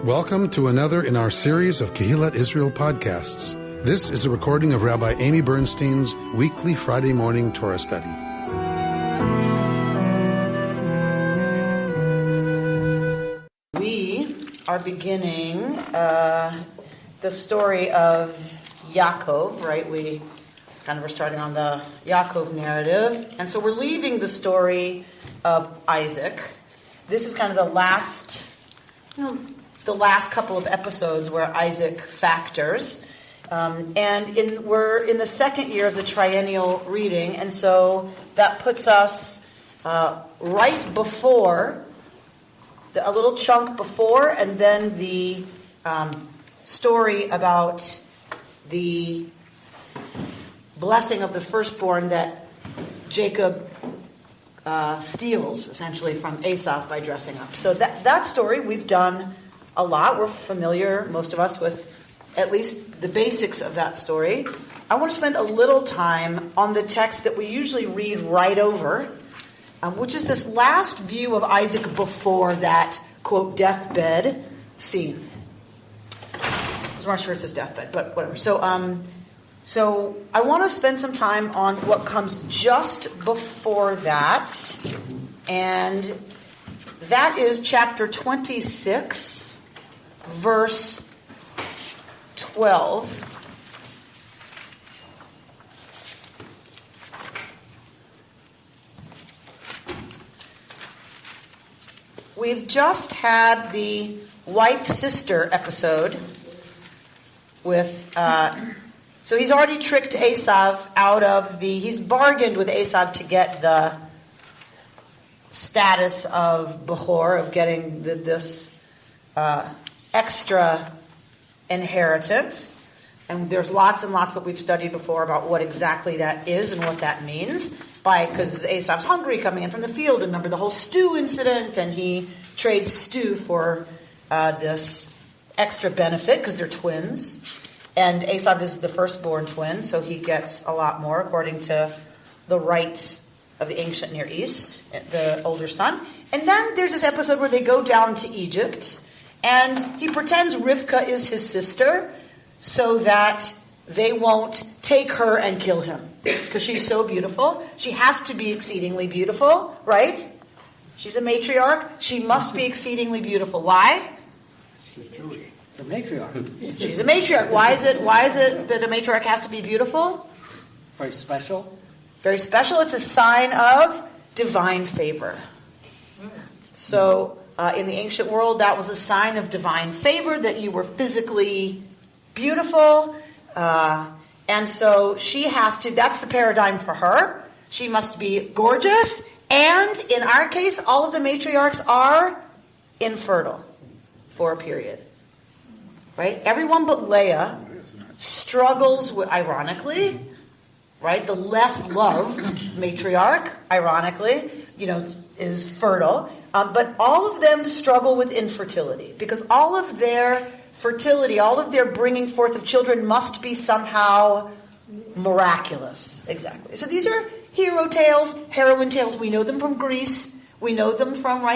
Welcome to another in our series of Kehillat Israel podcasts. This is a recording of Rabbi Amy Bernstein's weekly Friday morning Torah study. We are beginning the story of Yaakov, right? We kind of are starting on the Yaakov narrative. And so we're leaving the story of Isaac. This is kind of the last couple of episodes where Isaac factors. We're in the second year of the triennial reading, and so that puts us right before, a little chunk before, and then the story about the blessing of the firstborn that Jacob steals, essentially, from Esau by dressing up. So that story we've done a lot. We're familiar, most of us, with at least the basics of that story. I want to spend a little time on the text that we usually read right over, which is this last view of Isaac before that, quote, deathbed scene. I'm not sure it says deathbed, but whatever. So I want to spend some time on what comes just before that, and that is chapter 26, verse 12. We've just had the wife-sister episode with, so he's already tricked Esau he's bargained with Esau to get the status of Bechor, of getting this extra inheritance. And there's lots and lots that we've studied before about what exactly that is and what that means. Because Esau's hungry coming in from the field, and remember the whole stew incident, and he trades stew for this extra benefit because they're twins. And Esau is the firstborn twin, so he gets a lot more according to the rights of the ancient Near East, the older son. And then there's this episode where they go down to Egypt, and he pretends Rivka is his sister so that they won't take her and kill him. Because she's so beautiful. She has to be exceedingly beautiful, right? She's a matriarch. She must be exceedingly beautiful. Why? She's Jewish. She's a matriarch. She's a matriarch. Why is it that a matriarch has to be beautiful? Very special. Very special. It's a sign of divine favor. So, in the ancient world, that was a sign of divine favor, that you were physically beautiful. And so she has to, that's the paradigm for her. She must be gorgeous. And in our case, all of the matriarchs are infertile for a period. Right? Everyone but Leah struggles with, ironically, right? The less loved matriarch, ironically, is fertile. But all of them struggle with infertility because all of their fertility, all of their bringing forth of children must be somehow miraculous. Exactly. So these are hero tales, heroine tales. We know them from Greece. We know them from,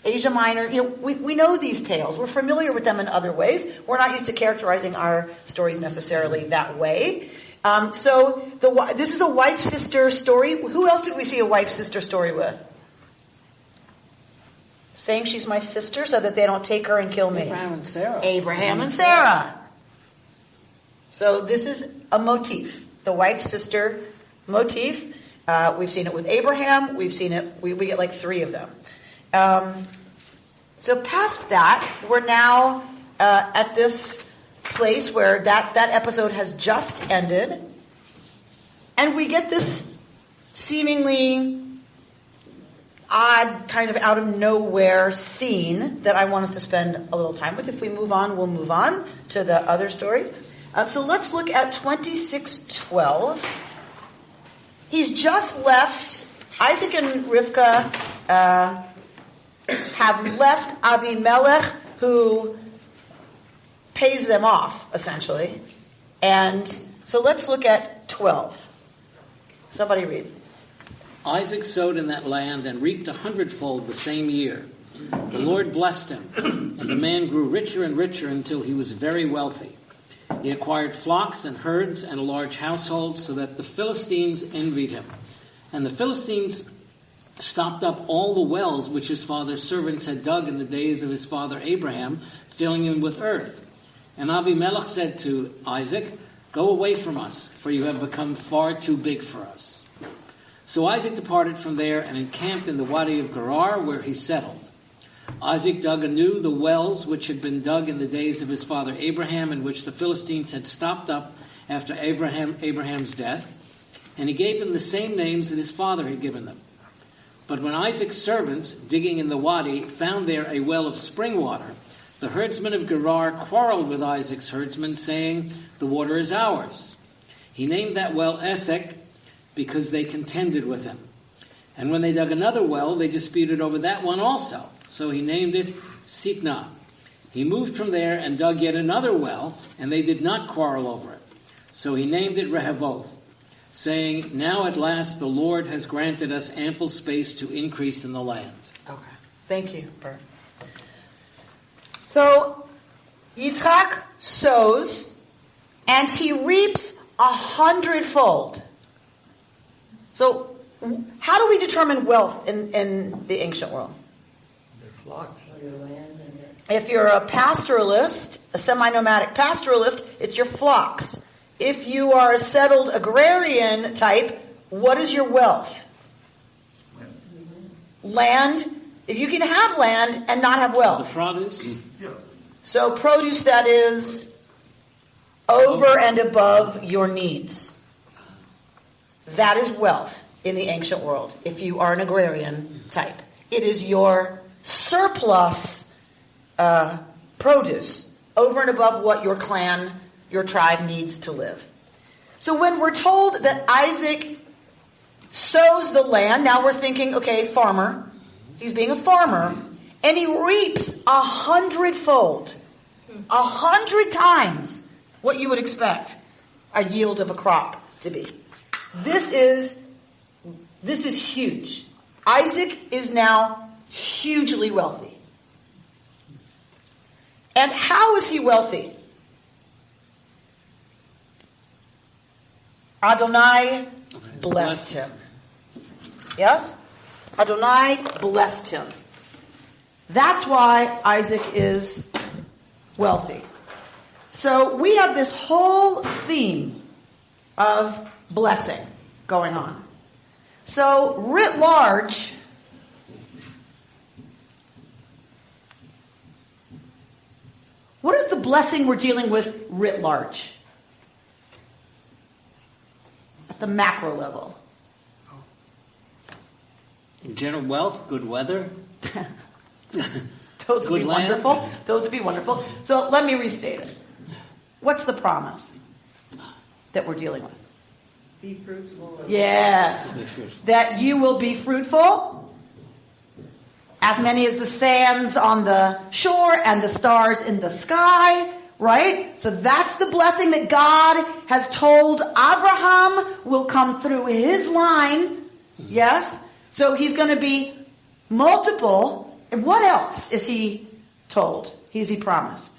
Asia Minor. We know these tales. We're familiar with them in other ways. We're not used to characterizing our stories necessarily that way. This is a wife-sister story. Who else did we see a wife-sister story with? Saying she's my sister so that they don't take her and kill me. Abraham and Sarah. So this is a motif. The wife-sister motif. We've seen it with Abraham. We've seen it, we get like 3 of them. So past that, we're now at this place where that episode has just ended. And we get this seemingly odd, kind of out of nowhere scene that I want us to spend a little time with. If we move on, we'll move on to the other story. So let's look at 26:12. He's just left, Isaac and Rivka have left Avimelech, who pays them off, essentially. And so let's look at 12. Somebody read. Isaac sowed in that land and reaped 100-fold the same year. The Lord blessed him, and the man grew richer and richer until he was very wealthy. He acquired flocks and herds and a large household, so that the Philistines envied him. And the Philistines stopped up all the wells which his father's servants had dug in the days of his father Abraham, filling them with earth. And Abimelech said to Isaac, "Go away from us, for you have become far too big for us." So Isaac departed from there and encamped in the Wadi of Gerar, where he settled. Isaac dug anew the wells which had been dug in the days of his father Abraham, and which the Philistines had stopped up after Abraham's death, and he gave them the same names that his father had given them. But when Isaac's servants, digging in the wadi, found there a well of spring water, the herdsmen of Gerar quarreled with Isaac's herdsmen, saying, "The water is ours." He named that well Esek, because they contended with him. And when they dug another well, they disputed over that one also. So he named it Sitnah. He moved from there and dug yet another well, and they did not quarrel over it. So he named it Rehoboth, saying, "Now at last the Lord has granted us ample space to increase in the land." Okay. Thank you, Bert. So, Yitzchak sows, and he reaps 100-fold. So, how do we determine wealth in the ancient world? If you're a pastoralist, a semi-nomadic pastoralist, it's your flocks. If you are a settled agrarian type, what is your wealth? Land. If you can have land and not have wealth. The produce. So produce that is over and above your needs. That is wealth in the ancient world, if you are an agrarian type. It is your surplus produce over and above what your clan, your tribe needs to live. So when we're told that Isaac sows the land, now we're thinking, okay, farmer. He's being a farmer, and he reaps 100-fold, 100 times what you would expect a yield of a crop to be. This is huge. Isaac is now hugely wealthy. And how is he wealthy? Adonai blessed him. Yes? Adonai blessed him. That's why Isaac is wealthy. So we have this whole theme of blessing going on. So writ large, what is the blessing we're dealing with writ large? At the macro level. General wealth, good weather. Those would be land. wonderful. Those would be wonderful. So let me restate it. What's the promise that we're dealing with? Be fruitful. Yes. That you will be fruitful, as many as the sands on the shore and the stars in the sky, right? So that's the blessing that God has told Abraham will come through his line. Yes? So he's going to be multiple. And what else is he told? Is he promised?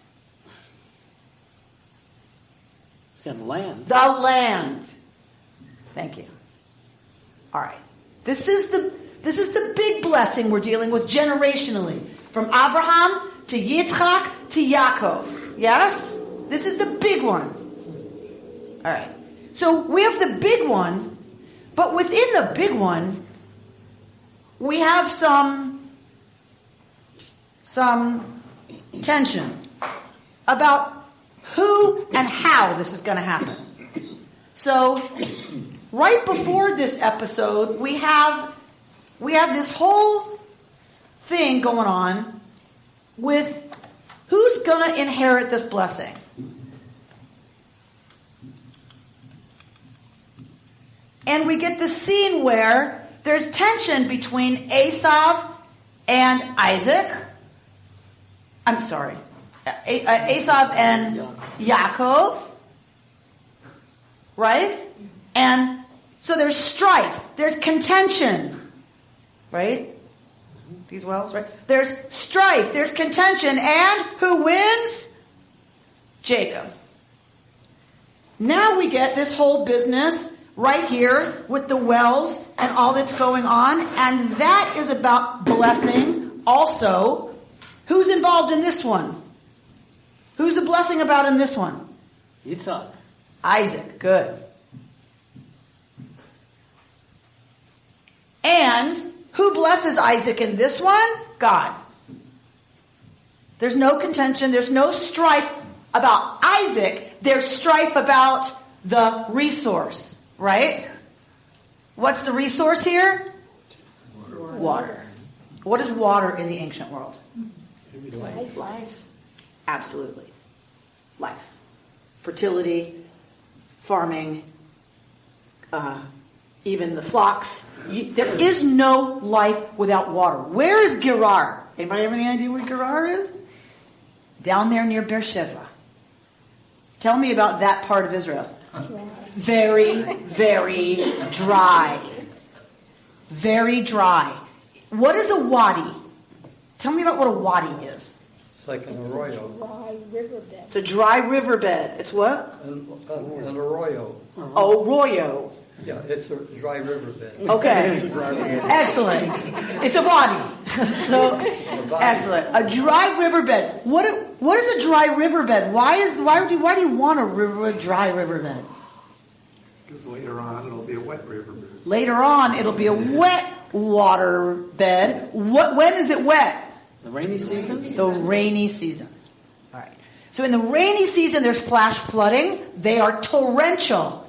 And land. The land. Thank you. All right. This is the big blessing we're dealing with generationally. From Abraham to Yitzchak to Yaakov. Yes? This is the big one. All right. So we have the big one, but within the big one, we have some tension about who and how this is going to happen. So, right before this episode, we have this whole thing going on with who's going to inherit this blessing. And we get the scene where there's tension between Esav and Isaac. I'm sorry. Esav and Yaakov. Right? And so there's strife. There's contention. Right? These wells, right? There's strife, there's contention, and who wins? Jacob. Now we get this whole business right here with the wells and all that's going on, and that is about blessing also. Who's involved in this one? Who's the blessing about in this one? Yitzhak. Isaac, good. And who blesses Isaac in this one? God. There's no contention, there's no strife about Isaac, there's strife about the resource, right? What's the resource here? Water. What is water in the ancient world? Life. Absolutely. Life. Fertility, farming, even the flocks. There is no life without water. Where is Gerar? Anybody have any idea where Gerar is? Down there near Beersheba. Tell me about that part of Israel. Very, very dry. Very dry. What is a wadi? Tell me about what a wadi is. It's like an arroyo. Dry riverbed. It's a dry riverbed. It's what? An arroyo. Arroyo. Yeah, it's a dry riverbed. Okay. Excellent. It's a wadi. So excellent. A dry riverbed. What is a dry riverbed? Why do you want a dry riverbed? Because later on it'll be a wet riverbed. Later on it'll be a wet water bed. When is it wet? The rainy seasons? The rainy season. All right. So in the rainy season there's flash flooding. They are torrential.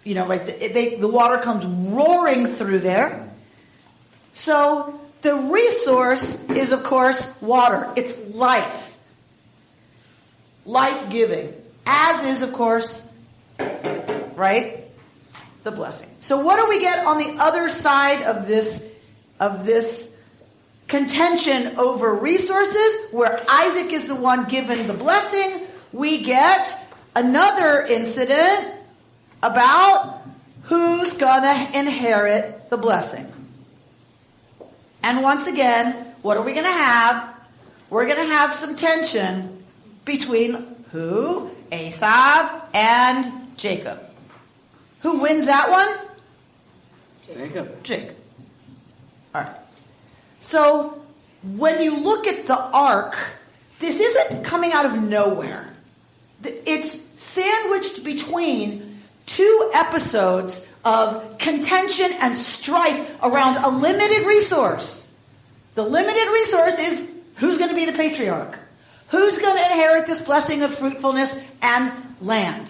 You know, right? The water comes roaring through there. So the resource is, of course, water. It's life. Life-giving. As is, of course, right? The blessing. So what do we get on the other side of this contention over resources, where Isaac is the one given the blessing? We get another incident about who's gonna inherit the blessing. And once again, what are we gonna have? We're gonna have some tension between who? Esav and Jacob. Who wins that one? Jacob. All right. So when you look at the ark, this isn't coming out of nowhere. It's sandwiched between two episodes of contention and strife around a limited resource. The limited resource is who's going to be the patriarch? Who's going to inherit this blessing of fruitfulness and land?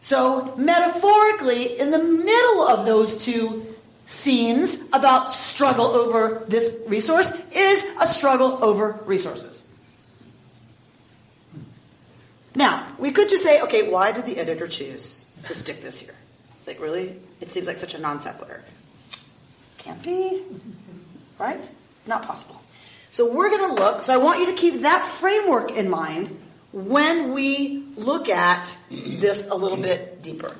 So metaphorically, in the middle of those two scenes about struggle over this resource is a struggle over resources. Now, we could just say, okay, why did the editor choose to stick this here? Like, really? It seems like such a non sequitur. Can't be. Right? Not possible. So we're going to look, so I want you to keep that framework in mind when we look at this a little bit deeper.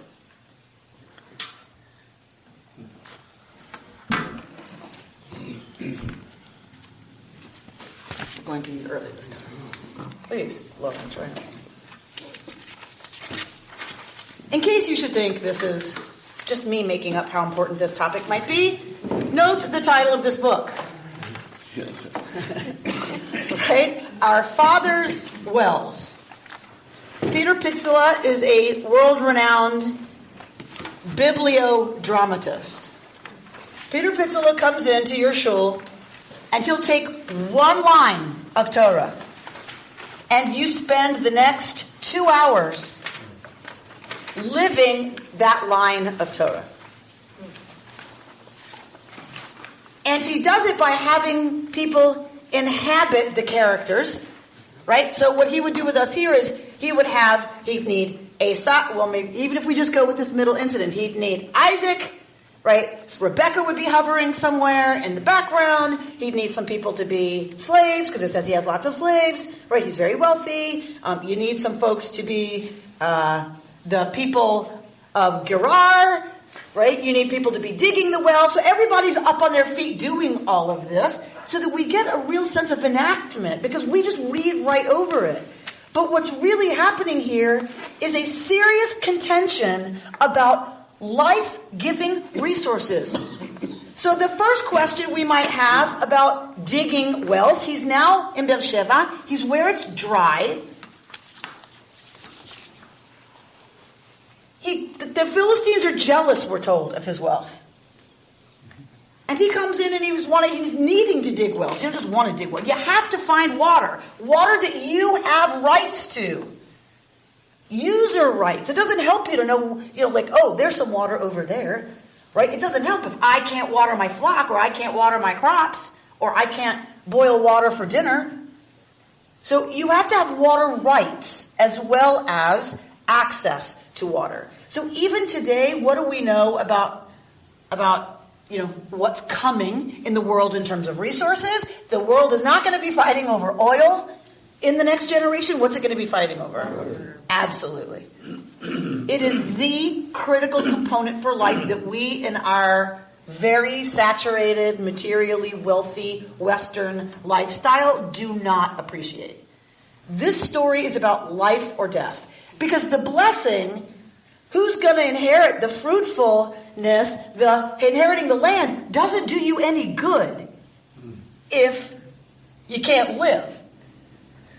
I'm going to use early this time. Please, Lord, join us. In case you should think this is just me making up how important this topic might be, note the title of this book. Okay? Our Father's Wells. Peter Pitzela is a world-renowned bibliodramatist. Peter Pitzela comes into your shul and he'll take one line of Torah and you spend the next 2 hours living that line of Torah. And he does it by having people inhabit the characters, right? So what he would do with us here is he'd need Esau, well, maybe even if we just go with this middle incident, he'd need Isaac, right? So Rebecca would be hovering somewhere in the background. He'd need some people to be slaves, because it says he has lots of slaves, right? He's very wealthy. You need some folks to be the people of Gerar, right? You need people to be digging the well. So everybody's up on their feet doing all of this so that we get a real sense of enactment because we just read right over it. But what's really happening here is a serious contention about life-giving resources. So the first question we might have about digging wells, he's now in Beersheba, he's where it's dry. The Philistines are jealous, we're told, of his wealth. And he comes in and he's needing to dig wells. You don't just want to dig wells. You have to find water. Water that you have rights to. User rights. It doesn't help you to know, oh, there's some water over there. Right? It doesn't help if I can't water my flock or I can't water my crops or I can't boil water for dinner. So you have to have water rights as well as access to water. So even today, what do we know about what's coming in the world in terms of resources? The world is not going to be fighting over oil in the next generation. What's it going to be fighting over? Water. Absolutely. It is the critical component for life that we in our very saturated, materially wealthy Western lifestyle do not appreciate. This story is about life or death. Because the blessing, who's going to inherit the fruitfulness, the inheriting the land, doesn't do you any good if you can't live.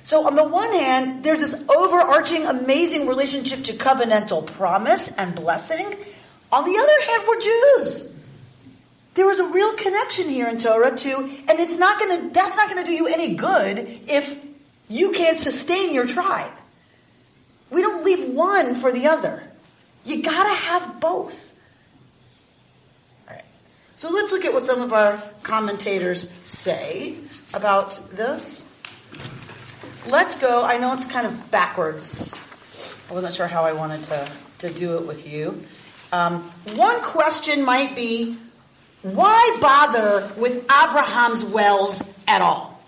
So on the one hand, there's this overarching, amazing relationship to covenantal promise and blessing. On the other hand, we're Jews. There was a real connection here in Torah too, and that's not going to do you any good if you can't sustain your tribe. We don't leave one for the other. You gotta have both. All right. So let's look at what some of our commentators say about this. Let's go. I know it's kind of backwards. I wasn't sure how I wanted to do it with you. One question might be, why bother with Abraham's wells at all?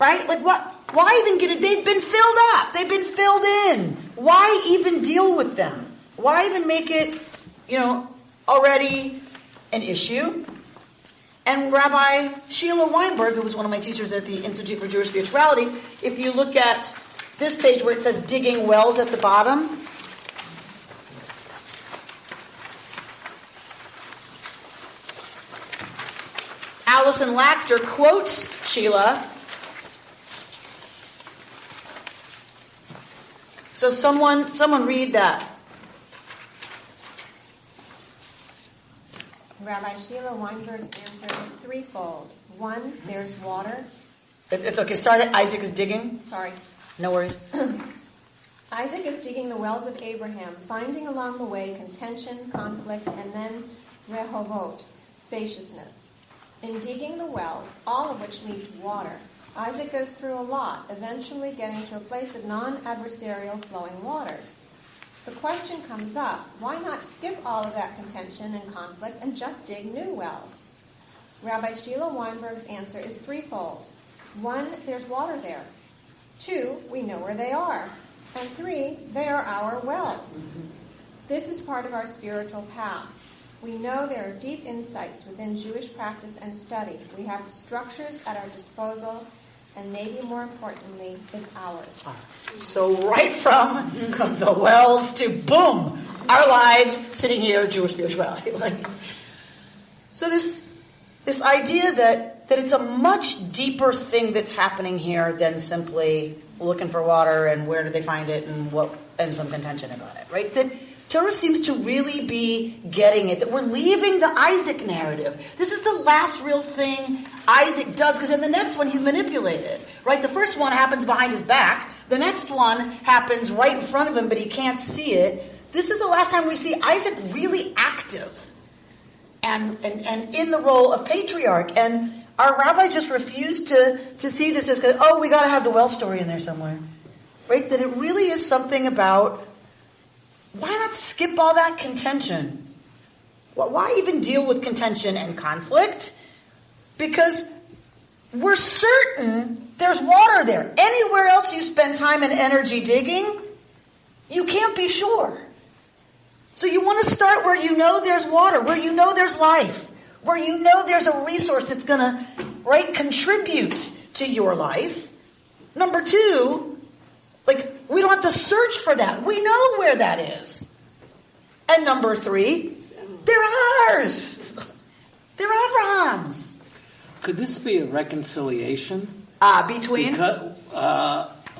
Right? Like what? Why even get it? They've been filled up. They've been filled in. Why even deal with them? Why even make it, already an issue? And Rabbi Sheila Weinberg, who was one of my teachers at the Institute for Jewish Spirituality, if you look at this page where it says digging wells at the bottom, Allison Lachter quotes Sheila. So someone read that. Rabbi Sheila Weinberg's answer is threefold. One, there's water. It's okay. Start it. Isaac is digging. Sorry. No worries. Isaac is digging the wells of Abraham, finding along the way contention, conflict, and then rehovot, spaciousness. In digging the wells, all of which lead to water, Isaac goes through a lot, eventually getting to a place of non-adversarial flowing waters. The question comes up, why not skip all of that contention and conflict and just dig new wells? Rabbi Sheila Weinberg's answer is threefold. One, there's water there. Two, we know where they are. And three, they are our wells. This is part of our spiritual path. We know there are deep insights within Jewish practice and study. We have the structures at our disposal, and maybe more importantly, it's ours. So right from the wells to boom, our lives sitting here, Jewish spirituality. So this idea that it's a much deeper thing that's happening here than simply looking for water and where did they find it and some contention about it, right? That Torah seems to really be getting it, that we're leaving the Isaac narrative. This is the last real thing Isaac does, because in the next one he's manipulated, right? The first one happens behind his back. The next one happens right in front of him, but he can't see it. This is the last time we see Isaac really active and in the role of patriarch. And our rabbis just refuse to see this as, we got to have the well story in there somewhere, right? That it really is something about, why not skip all that contention? Why even deal with contention and conflict? Because we're certain there's water there. Anywhere else you spend time and energy digging, you can't be sure. So you want to start where you know there's water, where you know there's life, where you know there's a resource that's going to, right, contribute to your life. Number 2, we don't have to search for that. We know where that is. And number 3, they're ours. They're Abraham's. Could this be a reconciliation? Between? Because,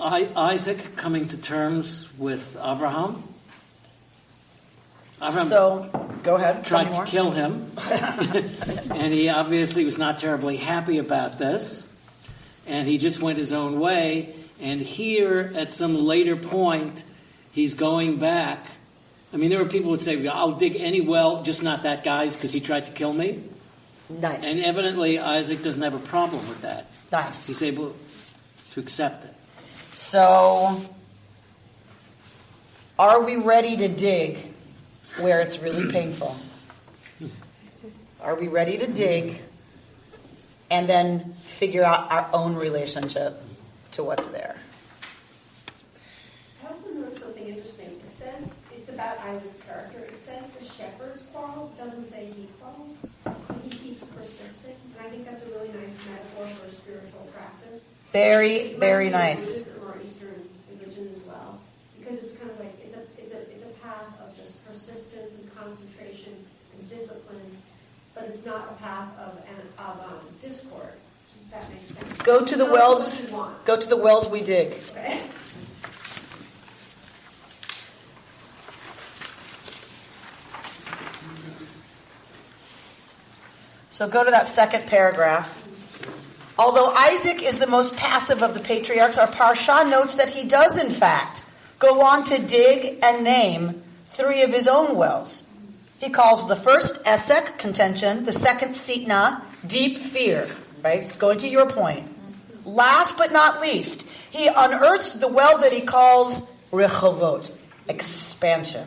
Isaac coming to terms with Abraham. Abraham So, go ahead. tried to kill him. And he obviously was not terribly happy about this. And he just went his own way. And here, at some later point, he's going back. I mean, there were people who would say, I'll dig any well, just not that guy's, because he tried to kill me. Nice. And evidently, Isaac doesn't have a problem with that. Nice. He's able to accept it. So, are we ready to dig where it's really painful? Are we ready to dig and then figure out our own relationship to what's there? I also noticed something interesting. It says, it's about Isaac's character. It says the shepherds quarreled. It doesn't say he quarreled. He keeps persisting. And I think that's a really nice metaphor for a spiritual practice. Very, very nice. From our Eastern religion as well. Because it's kind of like, it's a path of just persistence and concentration and discipline. But it's not a path of discord. If that makes sense. Go to the wells. Go to the wells we dig. Okay. So go to that second paragraph. Although Isaac is the most passive of the patriarchs, our Parsha notes that he does, in fact, go on to dig and name 3 of his own wells. He calls the first Esek, contention, the second Sitna, deep fear. Right? It's going to your point. Last but not least, he unearths the well that he calls Rechovot, expansion.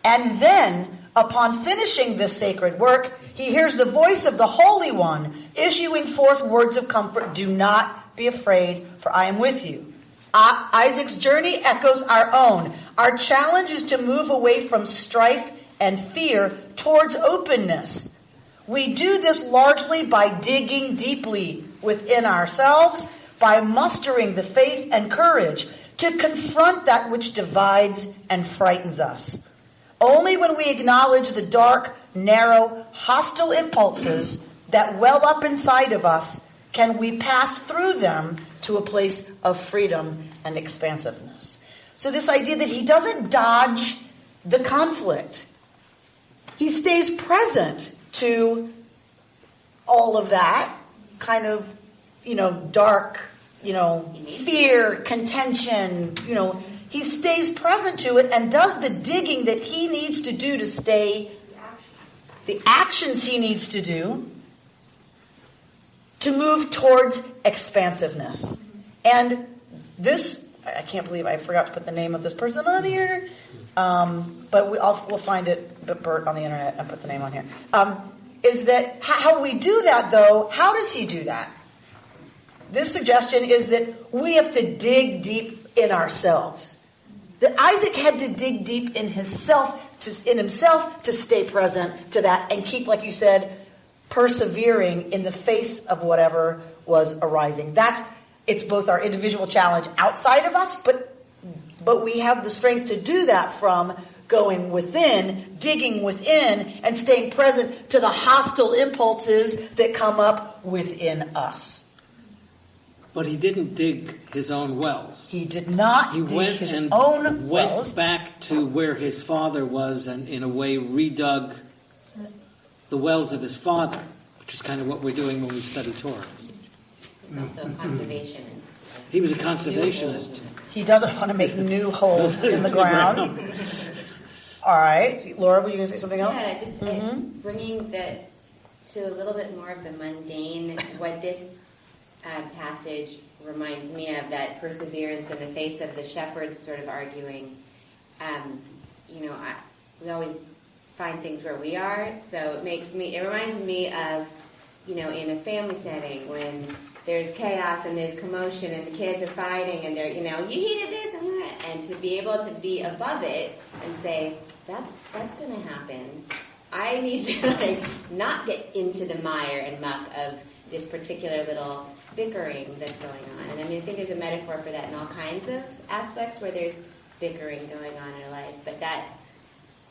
And then, upon finishing this sacred work, he hears the voice of the Holy One issuing forth words of comfort. Do not be afraid, for I am with you. Isaac's journey echoes our own. Our challenge is to move away from strife and fear towards openness. We do this largely by digging deeply within ourselves, by mustering the faith and courage to confront that which divides and frightens us. Only when we acknowledge the dark, narrow, hostile impulses that well up inside of us can we pass through them to a place of freedom and expansiveness. So this idea that he doesn't dodge the conflict. He stays present to all of that kind of, dark, fear, contention, he stays present to it and does the digging that he needs to do to stay, the actions he needs to do to move towards expansiveness. And this, I can't believe I forgot to put the name of this person on here, but we'll find it, Bert, on the internet and put the name on here. Is that how we do that, though? How does he do that? This suggestion is that we have to dig deep in ourselves. That Isaac had to dig deep in himself to stay present to that and keep, like you said, persevering in the face of whatever was arising. It's both our individual challenge outside of us, but we have the strength to do that from going within, digging within, and staying present to the hostile impulses that come up within us. But he didn't dig his own wells. He did not dig his own wells. Went back to where his father was and, in a way, redug the wells of his father, which is kind of what we're doing when we study Torah. He's also a conservationist. He was a conservationist. He doesn't want to make new holes in the ground. All right. Laura, were you going to say something else? Yeah, just bringing that to a little bit more of the mundane, what this passage reminds me of, that perseverance in the face of the shepherds sort of arguing. We always find things where we are, so it reminds me of, in a family setting when there's chaos and there's commotion and the kids are fighting and they're, you heated this and to be able to be above it and say, that's going to happen. I need to not get into the mire and muck of this particular little bickering that's going on. And I mean, I think there's a metaphor for that in all kinds of aspects where there's bickering going on in our life. But that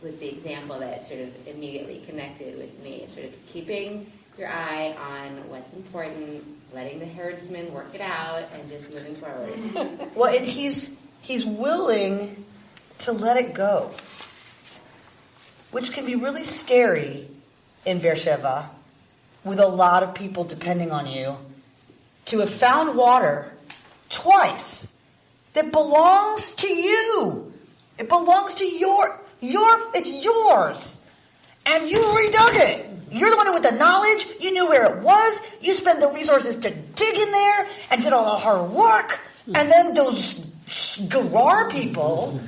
was the example that sort of immediately connected with me, sort of keeping your eye on what's important, letting the herdsman work it out, and just moving forward. Well, and he's willing to let it go, which can be really scary in Beersheba, with a lot of people depending on you, to have found water twice that belongs to you. It belongs to it's yours. And you redug it. You're the one with the knowledge. You knew where it was. You spent the resources to dig in there and did all the hard work. And then those Gerar people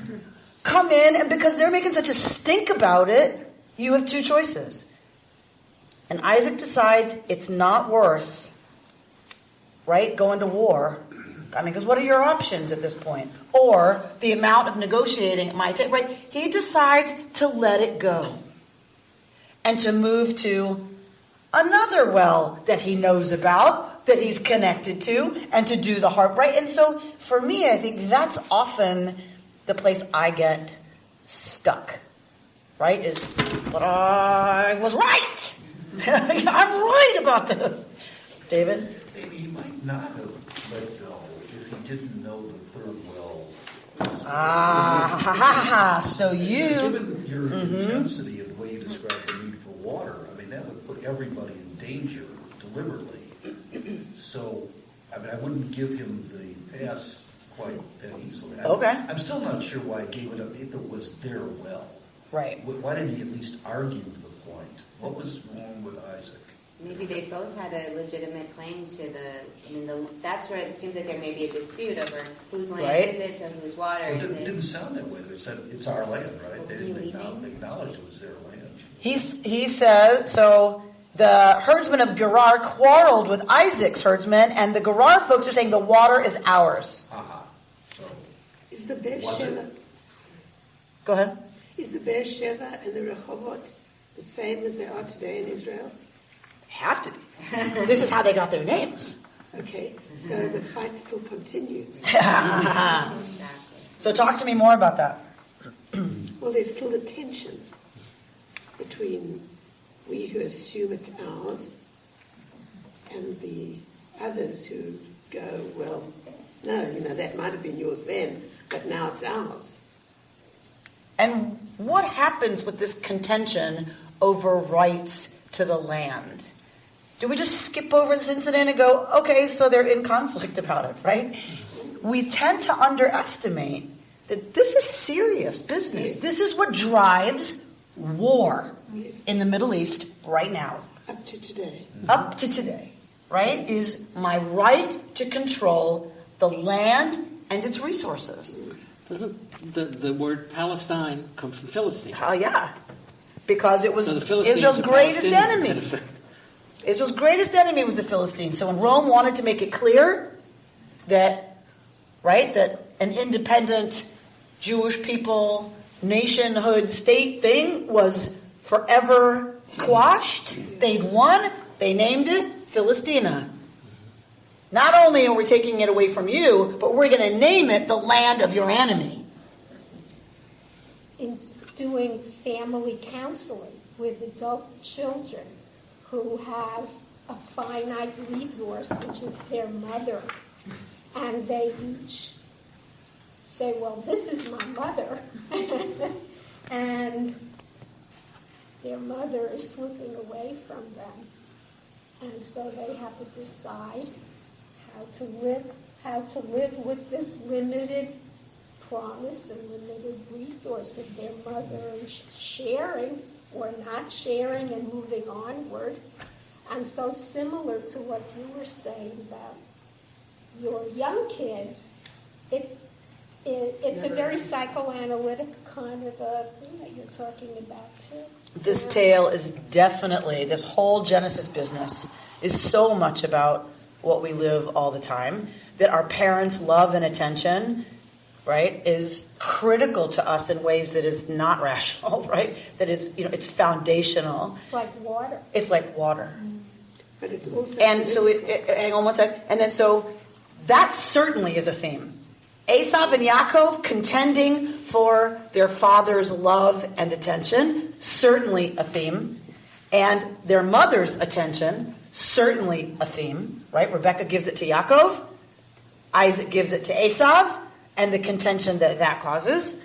come in, and because they're making such a stink about it, you have two choices. And Isaac decides it's not worth, right, going to war. I mean, because what are your options at this point? Or the amount of negotiating it might take, right? He decides to let it go and to move to another well that he knows about, that he's connected to, and to do the hard, right? And so for me, I think that's often the place I get stuck, right? Is, but I was right. I'm right about this. David? Maybe he might not have let go if he didn't know the third well. So you... Given your intensity of the way you describe the need for water, I mean, that would put everybody in danger deliberately. So, I mean, I wouldn't give him the pass quite that easily. I'm still not sure why he gave it up if it was their well. Right. Why didn't he at least argue the point? What was wrong with Isaac? Maybe they both had a legitimate claim to that's where it seems like there may be a dispute over whose land is this or whose water is it. It didn't sound that way. They said it's our land, right? They didn't acknowledge it was their land. He says, so the herdsmen of Gerar quarreled with Isaac's herdsmen, and the Gerar folks are saying the water is ours. So, is the Beersheba? Go ahead. Is the Beersheba and the Rehovot the same as they are today in Israel? Have to be. This is how they got their names. Okay, so the fight still continues. So talk to me more about that. Well, there's still a tension between we who assume it's ours and the others who go, well, no, that might have been yours then, but now it's ours. And what happens with this contention over rights to the land? Do we just skip over this incident and go, okay, so they're in conflict about it, right? We tend to underestimate that this is serious business. Yes. This is what drives war in the Middle East right now. Up to today. Up to today, right? Is my right to control the land and its resources. Doesn't the word Palestine come from Philistine? Yeah. Because it was so Israel's greatest enemy. Israel's greatest enemy was the Philistines. So when Rome wanted to make it clear that an independent Jewish people, nationhood, state thing was forever quashed, they'd won, they named it Philistina. Not only are we taking it away from you, but we're going to name it the land of your enemy. In doing family counseling with adult children who have a finite resource, which is their mother, and they each say, well, this is my mother, and their mother is slipping away from them, and so they have to decide how to live with this limited promise and limited resource of their mother, and sharing or not sharing and moving onward. And so similar to what you were saying about your young kids, it's a very psychoanalytic kind of a thing that you're talking about too. This tale is definitely, this whole Genesis business is so much about what we live all the time, that our parents' love and attention right, is critical to us in ways that is not rational, right? That is, it's foundational. It's like water. It's like water. But it's also... And so, hang on one second. And then so, that certainly is a theme. Esav and Yaakov contending for their father's love and attention, certainly a theme. And their mother's attention, certainly a theme, right? Rebecca gives it to Yaakov, Isaac gives it to Esav, and the contention that causes.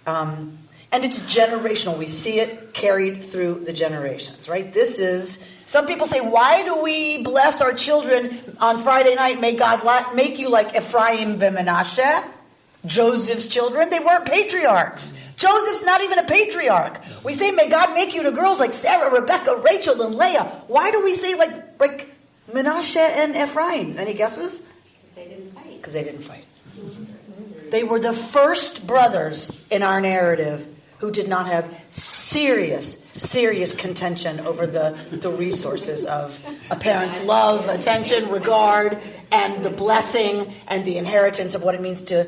And it's generational. We see it carried through the generations, right? This is, some people say, why do we bless our children on Friday night? May God make you like Ephraim and Manasseh, Joseph's children. They weren't patriarchs. Joseph's not even a patriarch. We say, may God make you to girls like Sarah, Rebecca, Rachel, and Leah. Why do we say like Manasseh and Ephraim? Any guesses? Because they didn't fight. Because they didn't fight. They were the first brothers in our narrative who did not have serious contention over the resources of a parent's love, attention, regard, and the blessing and the inheritance of what it means to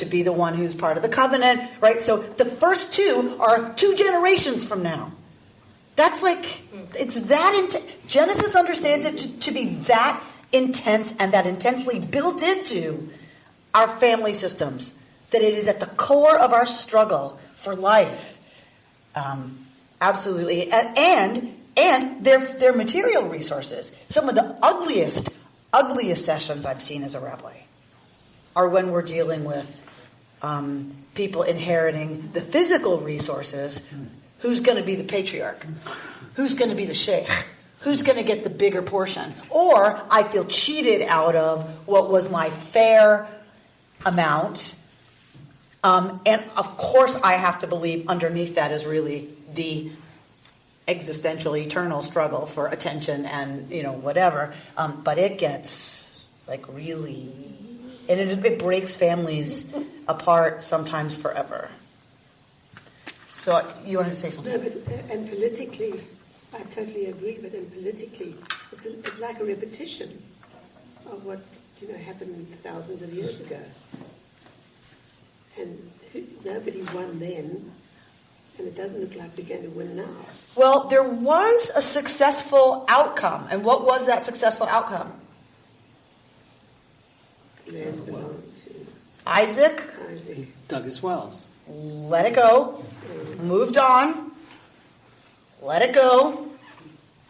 be the one who's part of the covenant, right? So the first two are 2 generations from now. That's it's that Genesis understands it to be that intense and that intensely built into our family systems, that it is at the core of our struggle for life. Absolutely. And their material resources. Some of the ugliest sessions I've seen as a rabbi are when we're dealing with people inheriting the physical resources. Who's going to be the patriarch? Who's going to be the sheikh? Who's going to get the bigger portion? Or I feel cheated out of what was my fair amount. And of course I have to believe underneath that is really the existential, eternal struggle for attention and, whatever. But it gets really, and it breaks families apart sometimes forever. So you wanted to say something? No, but and politically, I totally agree. But politically, it's like a repetition of what happened thousands of years ago. And nobody won then, and it doesn't look like we're going to win now. Well, there was a successful outcome. And what was that successful outcome? Land belonged to Isaac dug his wells. Let it go. Moved on. Let it go.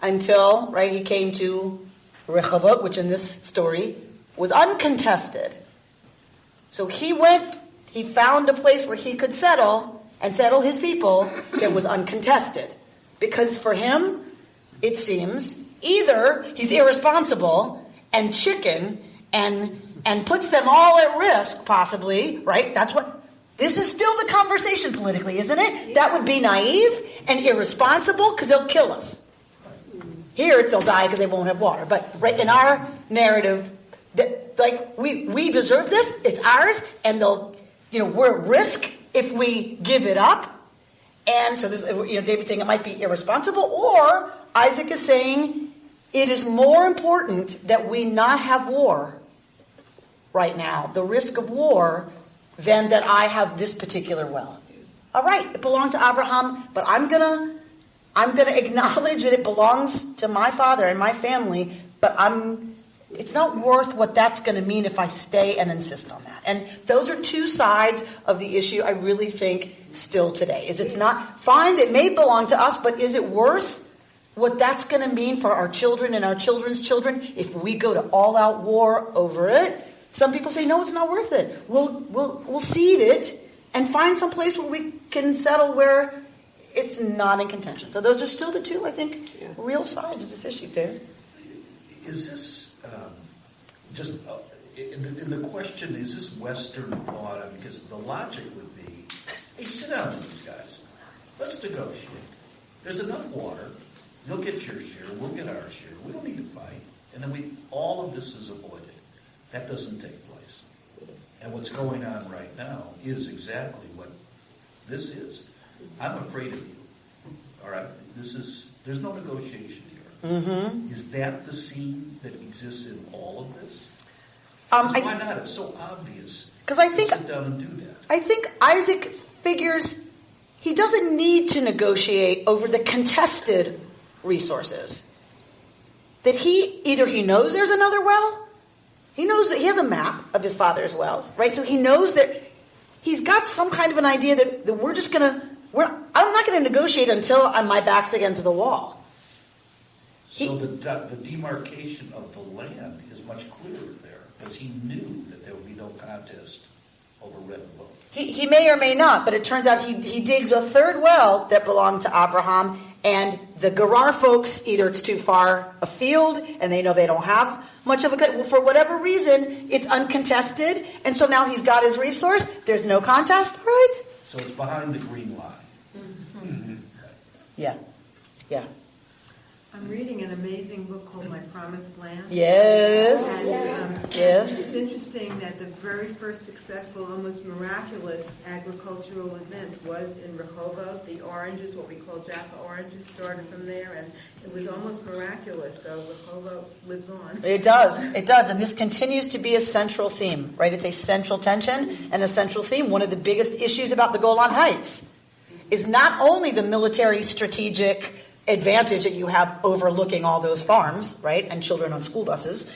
Until, he came to Rehovot, which in this story was uncontested. So he found a place where he could settle his people that was uncontested. Because for him, it seems, either he's irresponsible and chicken and puts them all at risk, possibly, right? This is still the conversation politically, isn't it? Yes. That would be naive and irresponsible because they'll kill us. Here it's they'll die because they won't have water. But right in our narrative, we deserve this, it's ours, and they'll, we're at risk if we give it up. And so this, David's saying it might be irresponsible, or Isaac is saying it is more important that we not have war right now, the risk of war, than that I have this particular well. All right, it belonged to Abraham, but I'm gonna acknowledge that it belongs to my father and my family, but it's not worth what that's going to mean if I stay and insist on that. And those are 2 sides of the issue I really think still today. It's not fine, it may belong to us, but is it worth what that's going to mean for our children and our children's children if we go to all-out war over it? Some people say, no, it's not worth it. We'll cede it and find some place where we can settle where it's not in contention. So those are still the 2, I think, real sides of this issue, too. Is this in the question, is this Western thought? Because the logic would be, hey, sit down with these guys. Let's negotiate. There's enough water. You'll get your share. We'll get our share. We don't need to fight. And then all of this is avoided. That doesn't take place. And what's going on right now is exactly what this is. I'm afraid of you. All right? There's no negotiation here. Mm-hmm. Is that the scene that exists in all of this? Why not? It's so obvious. Because I think sit down and do that. I think Isaac figures he doesn't need to negotiate over the contested resources. That he knows there's another well, he knows that he has a map of his father's wells, right? So he knows that he's got some kind of an idea that I'm not going to negotiate until my back's against the wall. So the demarcation of the land is much clearer there, because he knew that there would be no contest over Rehoboth. He may or may not, but it turns out he digs a third well that belonged to Abraham, and the Gerar folks, either it's too far afield, and they know they don't have much of for whatever reason, it's uncontested, and so now he's got his resource. There's no contest, right? So it's behind the green line. Mm-hmm. Yeah. I'm reading an amazing book called My Promised Land. Yes. And, Yes. It's interesting that the very first successful, almost miraculous agricultural event was in Rehoboth. The oranges, what we call Jaffa oranges, started from there, and it was almost miraculous. So Rehoboth lives on. It does. And this continues to be a central theme, right? It's a central tension and a central theme. One of the biggest issues about the Golan Heights is not only the military strategic advantage that you have overlooking all those farms, right, and children on school buses.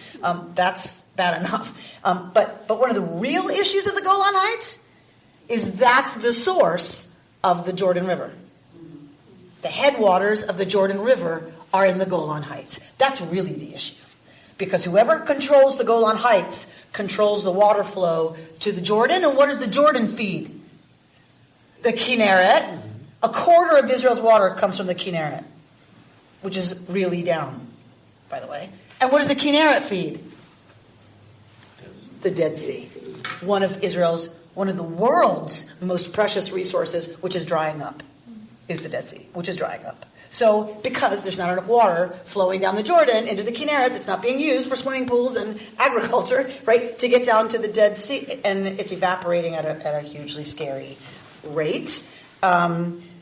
That's bad enough. But one of the real issues of the Golan Heights is that's the source of the Jordan River. The headwaters of the Jordan River are in the Golan Heights. That's really the issue. Because whoever controls the Golan Heights controls the water flow to the Jordan. And what does the Jordan feed? The Kinneret. A quarter of Israel's water comes from the Kinneret, which is really down, by the way. And what does the Kinneret feed? The Dead Sea. One of the world's most precious resources, which is drying up, is the Dead Sea, which is drying up. So, because there's not enough water flowing down the Jordan into the Kinneret, it's not being used for swimming pools and agriculture, right, to get down to the Dead Sea, and it's evaporating at a hugely scary rate.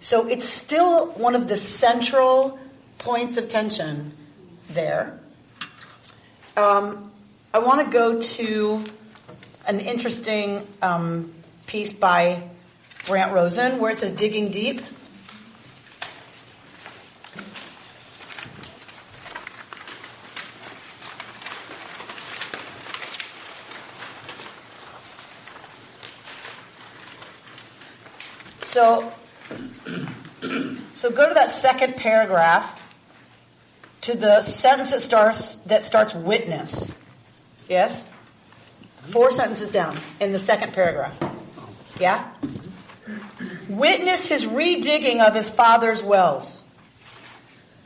So it's still one of the central points of tension there. I want to go to an interesting piece by Brant Rosen where it says digging deep. So go to that second paragraph, to the sentence that starts witness. Yes? 4 sentences down in the second paragraph. Yeah? Witness his redigging of his father's wells.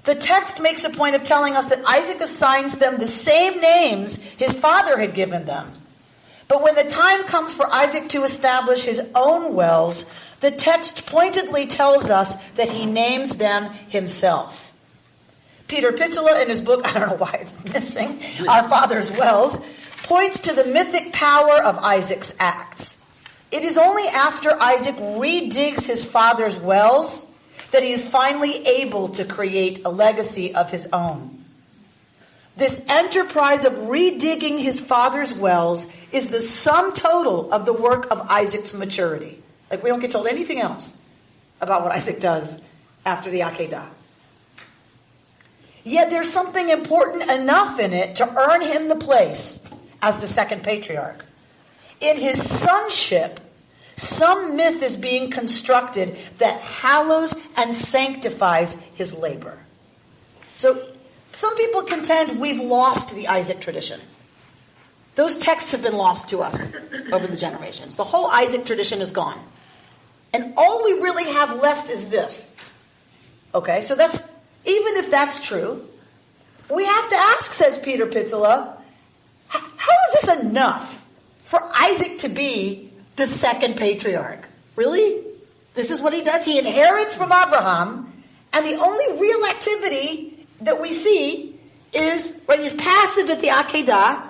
The text makes a point of telling us that Isaac assigns them the same names his father had given them. But when the time comes for Isaac to establish his own wells, the text pointedly tells us that he names them himself. Peter Pitzela, in his book, I don't know why it's missing, Our Father's Wells, points to the mythic power of Isaac's acts. It is only after Isaac redigs his father's wells that he is finally able to create a legacy of his own. This enterprise of redigging his father's wells is the sum total of the work of Isaac's maturity. Like, we don't get told anything else about what Isaac does after the Akedah. Yet there's something important enough in it to earn him the place as the second patriarch. In his sonship, some myth is being constructed that hallows and sanctifies his labor. So some people contend we've lost the Isaac tradition. Those texts have been lost to us over the generations. The whole Isaac tradition is gone. And all we really have left is this. Okay, so that's, even if that's true, we have to ask, says Peter Pitzela, how is this enough for Isaac to be the second patriarch? Really? This is what he does? He inherits from Abraham, and the only real activity that we see is when he's passive at the Akedah,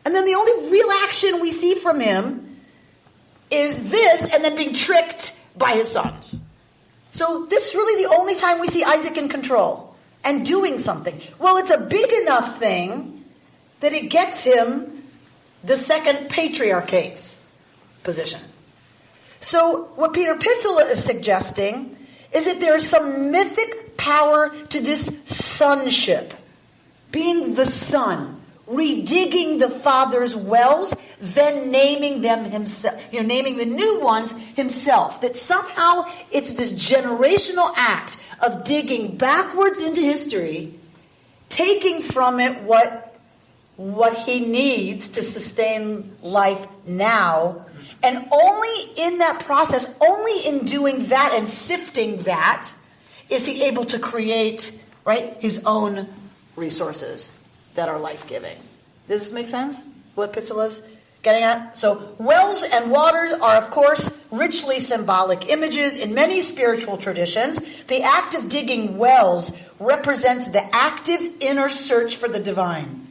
and then the only real action we see from him is this, and then being tricked by his sons. So this is really the only time we see Isaac in control and doing something. Well, it's a big enough thing that it gets him the second patriarchate's position. So what Peter Pitzela is suggesting is that there is some mythic power to this sonship, being the son, redigging the father's wells, then naming them himself, naming the new ones himself. That somehow it's this generational act of digging backwards into history, taking from it what he needs to sustain life now. And only in that process, only in doing that and sifting that, is he able to create, right, his own resources that are life-giving. Does this make sense? What Pitzela's getting at? So wells and waters are, of course, richly symbolic images in many spiritual traditions. The act of digging wells represents the active inner search for the divine.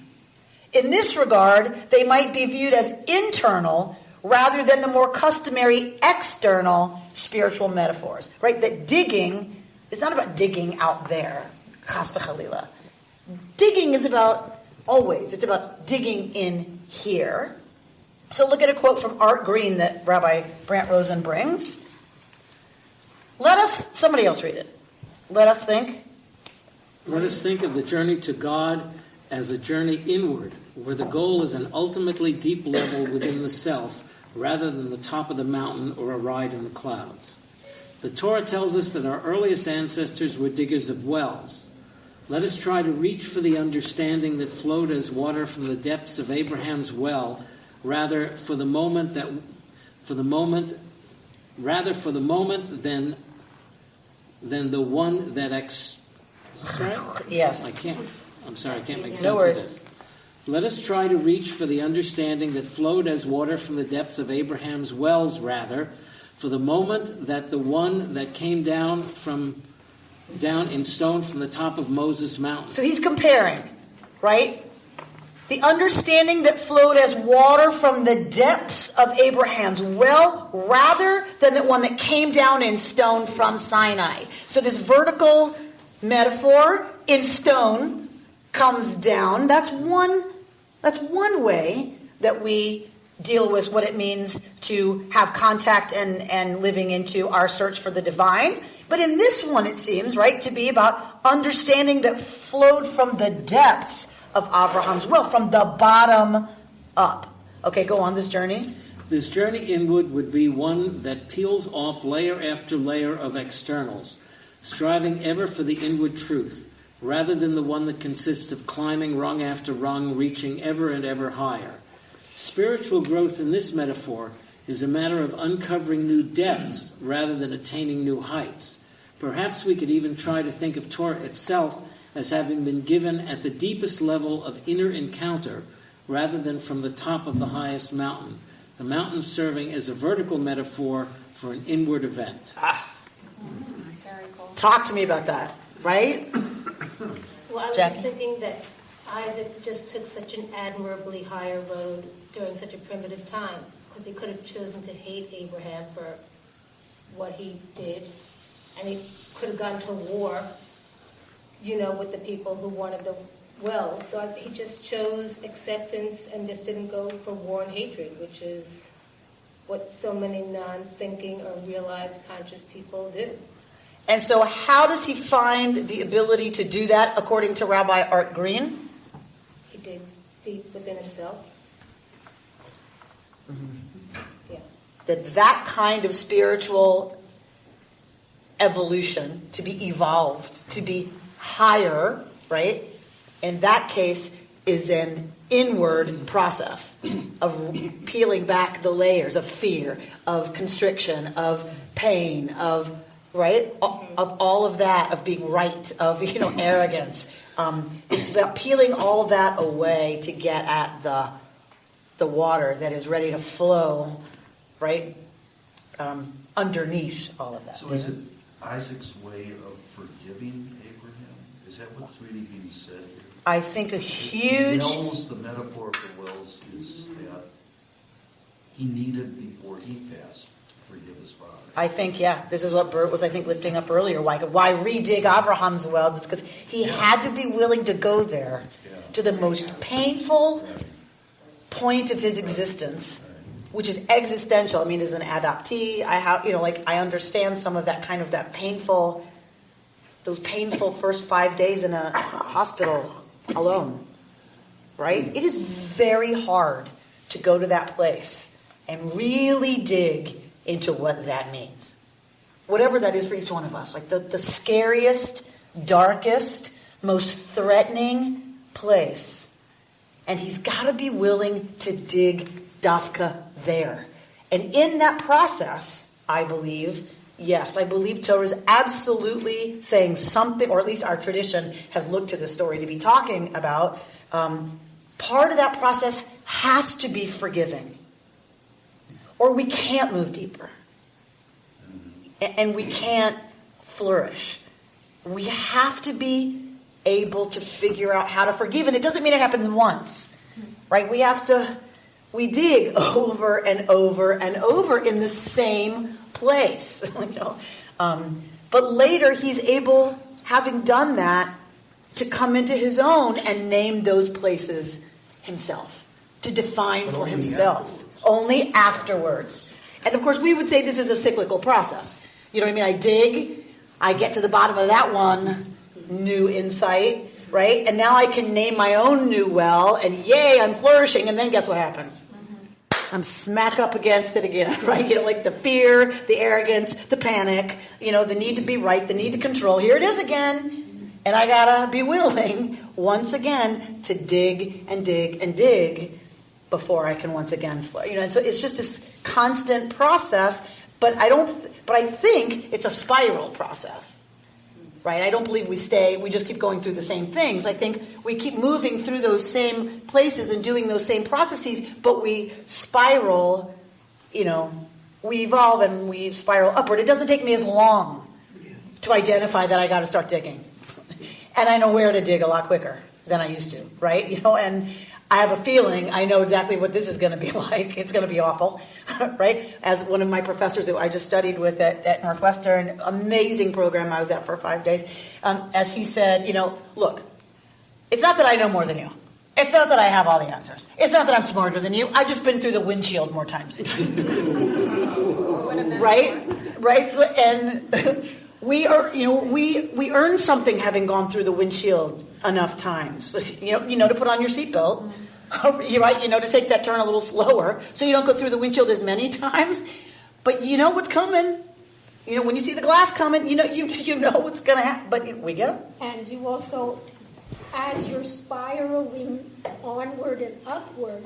In this regard, they might be viewed as internal rather than the more customary external spiritual metaphors. Right? That digging is not about digging out there. Chas v'chalila. Digging is about always. It's about digging in here. So look at a quote from Art Green that Rabbi Brant Rosen brings. Somebody else read it. Let us think of the journey to God as a journey inward, where the goal is an ultimately deep level within the self, rather than the top of the mountain or a ride in the clouds. The Torah tells us that our earliest ancestors were diggers of wells. Let us try to reach for the understanding that flowed as water from the depths of Abraham's well, rather for the moment than the one that Yes. I can't make sense of this. Let us try to reach for the understanding that flowed as water from the depths of Abraham's wells, rather, for the moment that the one that came down in stone from the top of Moses' mountain. So he's comparing, right? The understanding that flowed as water from the depths of Abraham's well, rather than the one that came down in stone from Sinai. So this vertical metaphor in stone comes down. That's one way that we deal with what it means to have contact and living into our search for the divine. But in this one, it seems, right, to be about understanding that flowed from the depths of Abraham's well, from the bottom up. Okay, go on this journey. This journey inward would be one that peels off layer after layer of externals, striving ever for the inward truth, rather than the one that consists of climbing rung after rung, reaching ever and ever higher. Spiritual growth in this metaphor is a matter of uncovering new depths rather than attaining new heights. Perhaps we could even try to think of Torah itself as having been given at the deepest level of inner encounter rather than from the top of the highest mountain, the mountain serving as a vertical metaphor for an inward event. Very cool. Talk to me about that, right? Well, I was Jackie? just thinking that Isaac just took such an admirably higher road during such a primitive time, because he could have chosen to hate Abraham for what he did, and he could have gone to war, with the people who wanted the wells. So he just chose acceptance and just didn't go for war and hatred, which is what so many non-thinking or realized conscious people do. And so how does he find the ability to do that, according to Rabbi Art Green? He digs deep within himself. Mm-hmm. Yeah. That kind of spiritual evolution, to be evolved, to be higher, right? In that case, is an inward process of peeling back the layers of fear, of constriction, of pain, of, right? Of all of that, of being right, of, arrogance. It's about peeling all of that away to get at the water that is ready to flow, right? Underneath all of that. So is it Isaac's way of forgiving Abraham? Is that what's really being said here? I think a huge... The metaphor of the wells is that he needed, before he passed, to forgive his father. I think, this is what Bert was, lifting up earlier. Why redig Abraham's wells? It's because he had to be willing to go there to the most painful point of his existence, which is existential. I mean, as an adoptee, I understand some of that painful, those painful first 5 days in a hospital alone, right? It is very hard to go to that place and really dig into what that means. Whatever that is for each one of us, like the scariest, darkest, most threatening place. And he's got to be willing to dig dafka there. And in that process, I believe Torah is absolutely saying something, or at least our tradition has looked to the story to be talking about. Part of that process has to be forgiving, or we can't move deeper. And we can't flourish. We have to be able to figure out how to forgive. And it doesn't mean it happens once, right? We dig over and over and over in the same place. But later he's able, having done that, to come into his own and name those places himself, to define for himself. Only afterwards. And of course we would say this is a cyclical process. You know what I mean? I dig, I get to the bottom of that one, new insight, right? And now I can name my own new well, and yay, I'm flourishing, and then guess what happens? I'm smack up against it again, right? Like the fear, the arrogance, the panic, the need to be right, the need to control. Here it is again. And I gotta be willing, once again, to dig and dig and dig before I can once again flow. And so it's just this constant process, but I think it's a spiral process, right? I don't believe we just keep going through the same things. I think we keep moving through those same places and doing those same processes, but we spiral, we evolve and we spiral upward. It doesn't take me as long to identify that I got to start digging. And I know where to dig a lot quicker than I used to, right? And I have a feeling I know exactly what this is going to be like. It's going to be awful, right? As one of my professors that I just studied with at Northwestern, amazing program I was at for 5 days, as he said, look, it's not that I know more than you. It's not that I have all the answers. It's not that I'm smarter than you. I've just been through the windshield more times than you. Right? And we earn something having gone through the windshield enough times, to put on your seatbelt, right? To take that turn a little slower, so you don't go through the windshield as many times. But you know what's coming. When you see the glass coming, you know what's going to happen. But we get it. And you also, as you're spiraling onward and upward,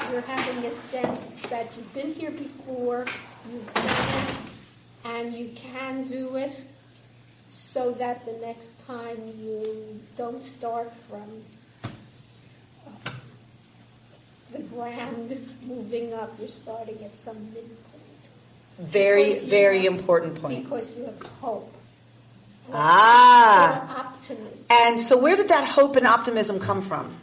you're having a sense that you've been here before, you've done it, and you can do it. So that the next time you don't start from the ground moving up, you're starting at some midpoint. Very important point. Because you have hope. Or optimism. And so where did that hope and optimism come from?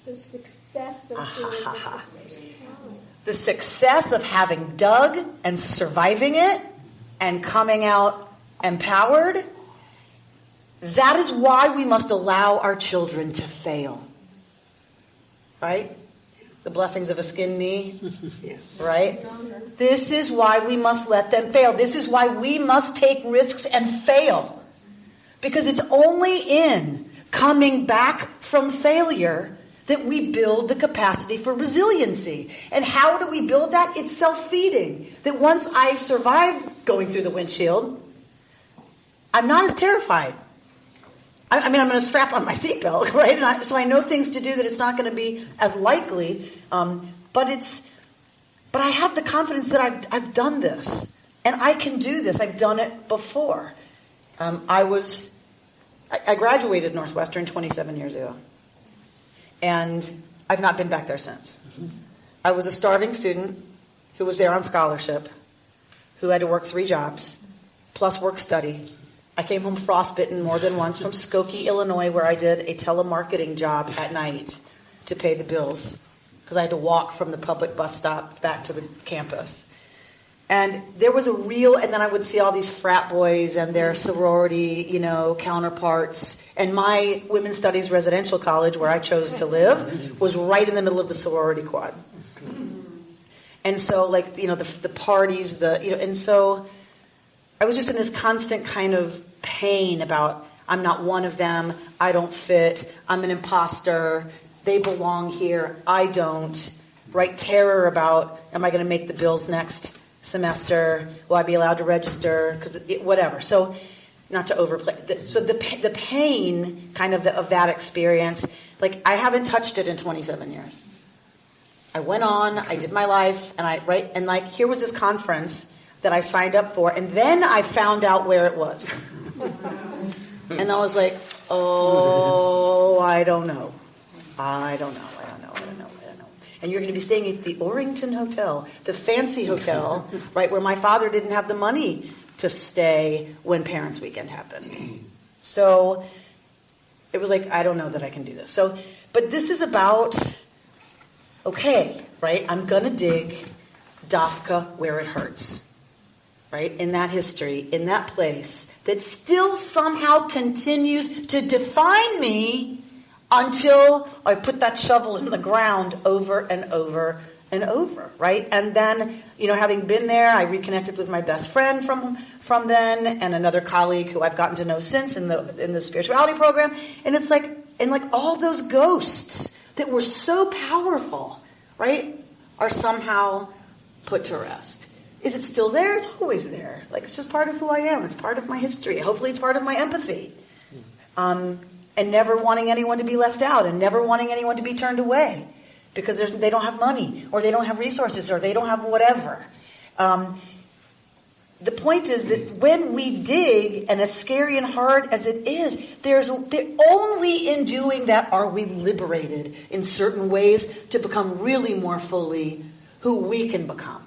The success of doing it the first time. The success of having dug and surviving it and coming out empowered. That is why we must allow our children to fail. Right? The blessings of a skinned knee. Right? This is why we must let them fail. This is why we must take risks and fail. Because it's only in coming back from failure that we build the capacity for resiliency. And how do we build that? It's self-feeding. That once I survive going through the windshield, I'm not as terrified. I'm going to strap on my seatbelt, right? And so I know things to do that it's not going to be as likely. But I have the confidence that I've done this, and I can do this. I've done it before. I graduated Northwestern 27 years ago, and I've not been back there since. I was a starving student who was there on scholarship, who had to work 3 jobs, plus work study. I came home frostbitten more than once from Skokie, Illinois, where I did a telemarketing job at night to pay the bills because I had to walk from the public bus stop back to the campus. And there was and then I would see all these frat boys and their sorority, counterparts. And my women's studies residential college, where I chose to live, was right in the middle of the sorority quad. And so, like, the parties, and so I was just in this constant kind of pain about, I'm not one of them, I don't fit, I'm an imposter, they belong here, I don't, right? Terror about, am I going to make the bills next semester? Will I be allowed to register? Whatever. So, not to overplay. The pain kind of that experience, like, I haven't touched it in 27 years. I went on, I did my life, and like, here was this conference that I signed up for, and then I found out where it was. And I was like, oh, I don't know. And you're going to be staying at the Orrington Hotel, the fancy hotel, right, where my father didn't have the money to stay when Parents' Weekend happened. So it was like, I don't know that I can do this. So, but this is about, okay, right, I'm going to dig Dafka where it hurts. Right, in that history, in that place, that still somehow continues to define me until I put that shovel in the ground over and over and over, right? And then, having been there, I reconnected with my best friend from then, and another colleague who I've gotten to know since in the spirituality program. And it's like, all those ghosts that were so powerful, right, are somehow put to rest. Is it still there? It's always there. Like, it's just part of who I am. It's part of my history. Hopefully it's part of my empathy. And never wanting anyone to be left out, and never wanting anyone to be turned away because they don't have money, or they don't have resources, or they don't have whatever. The point is that when we dig, and as scary and hard as it is, only in doing that are we liberated in certain ways to become really more fully who we can become.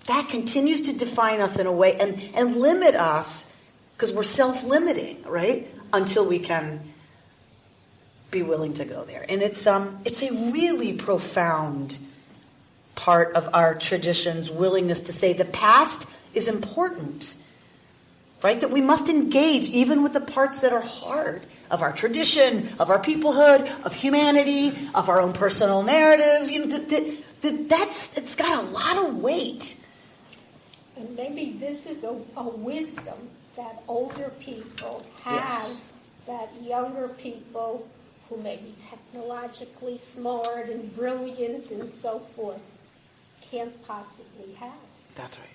That continues to define us in a way and limit us, because we're self-limiting, right? Until we can be willing to go there. And it's a really profound part of our tradition's willingness to say the past is important, right? That we must engage even with the parts that are hard of our tradition, of our peoplehood, of humanity, of our own personal narratives. It's got a lot of weight. And maybe this is a wisdom that older people have, that younger people who may be technologically smart and brilliant and so forth can't possibly have. That's right.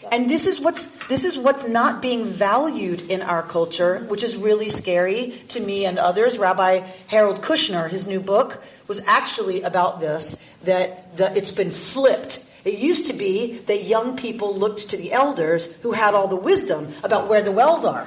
So. And this is what's not being valued in our culture, which is really scary to me and others. Rabbi Harold Kushner, his new book, was actually about this, that it's been flipped. It used to be that young people looked to the elders who had all the wisdom about where the wells are.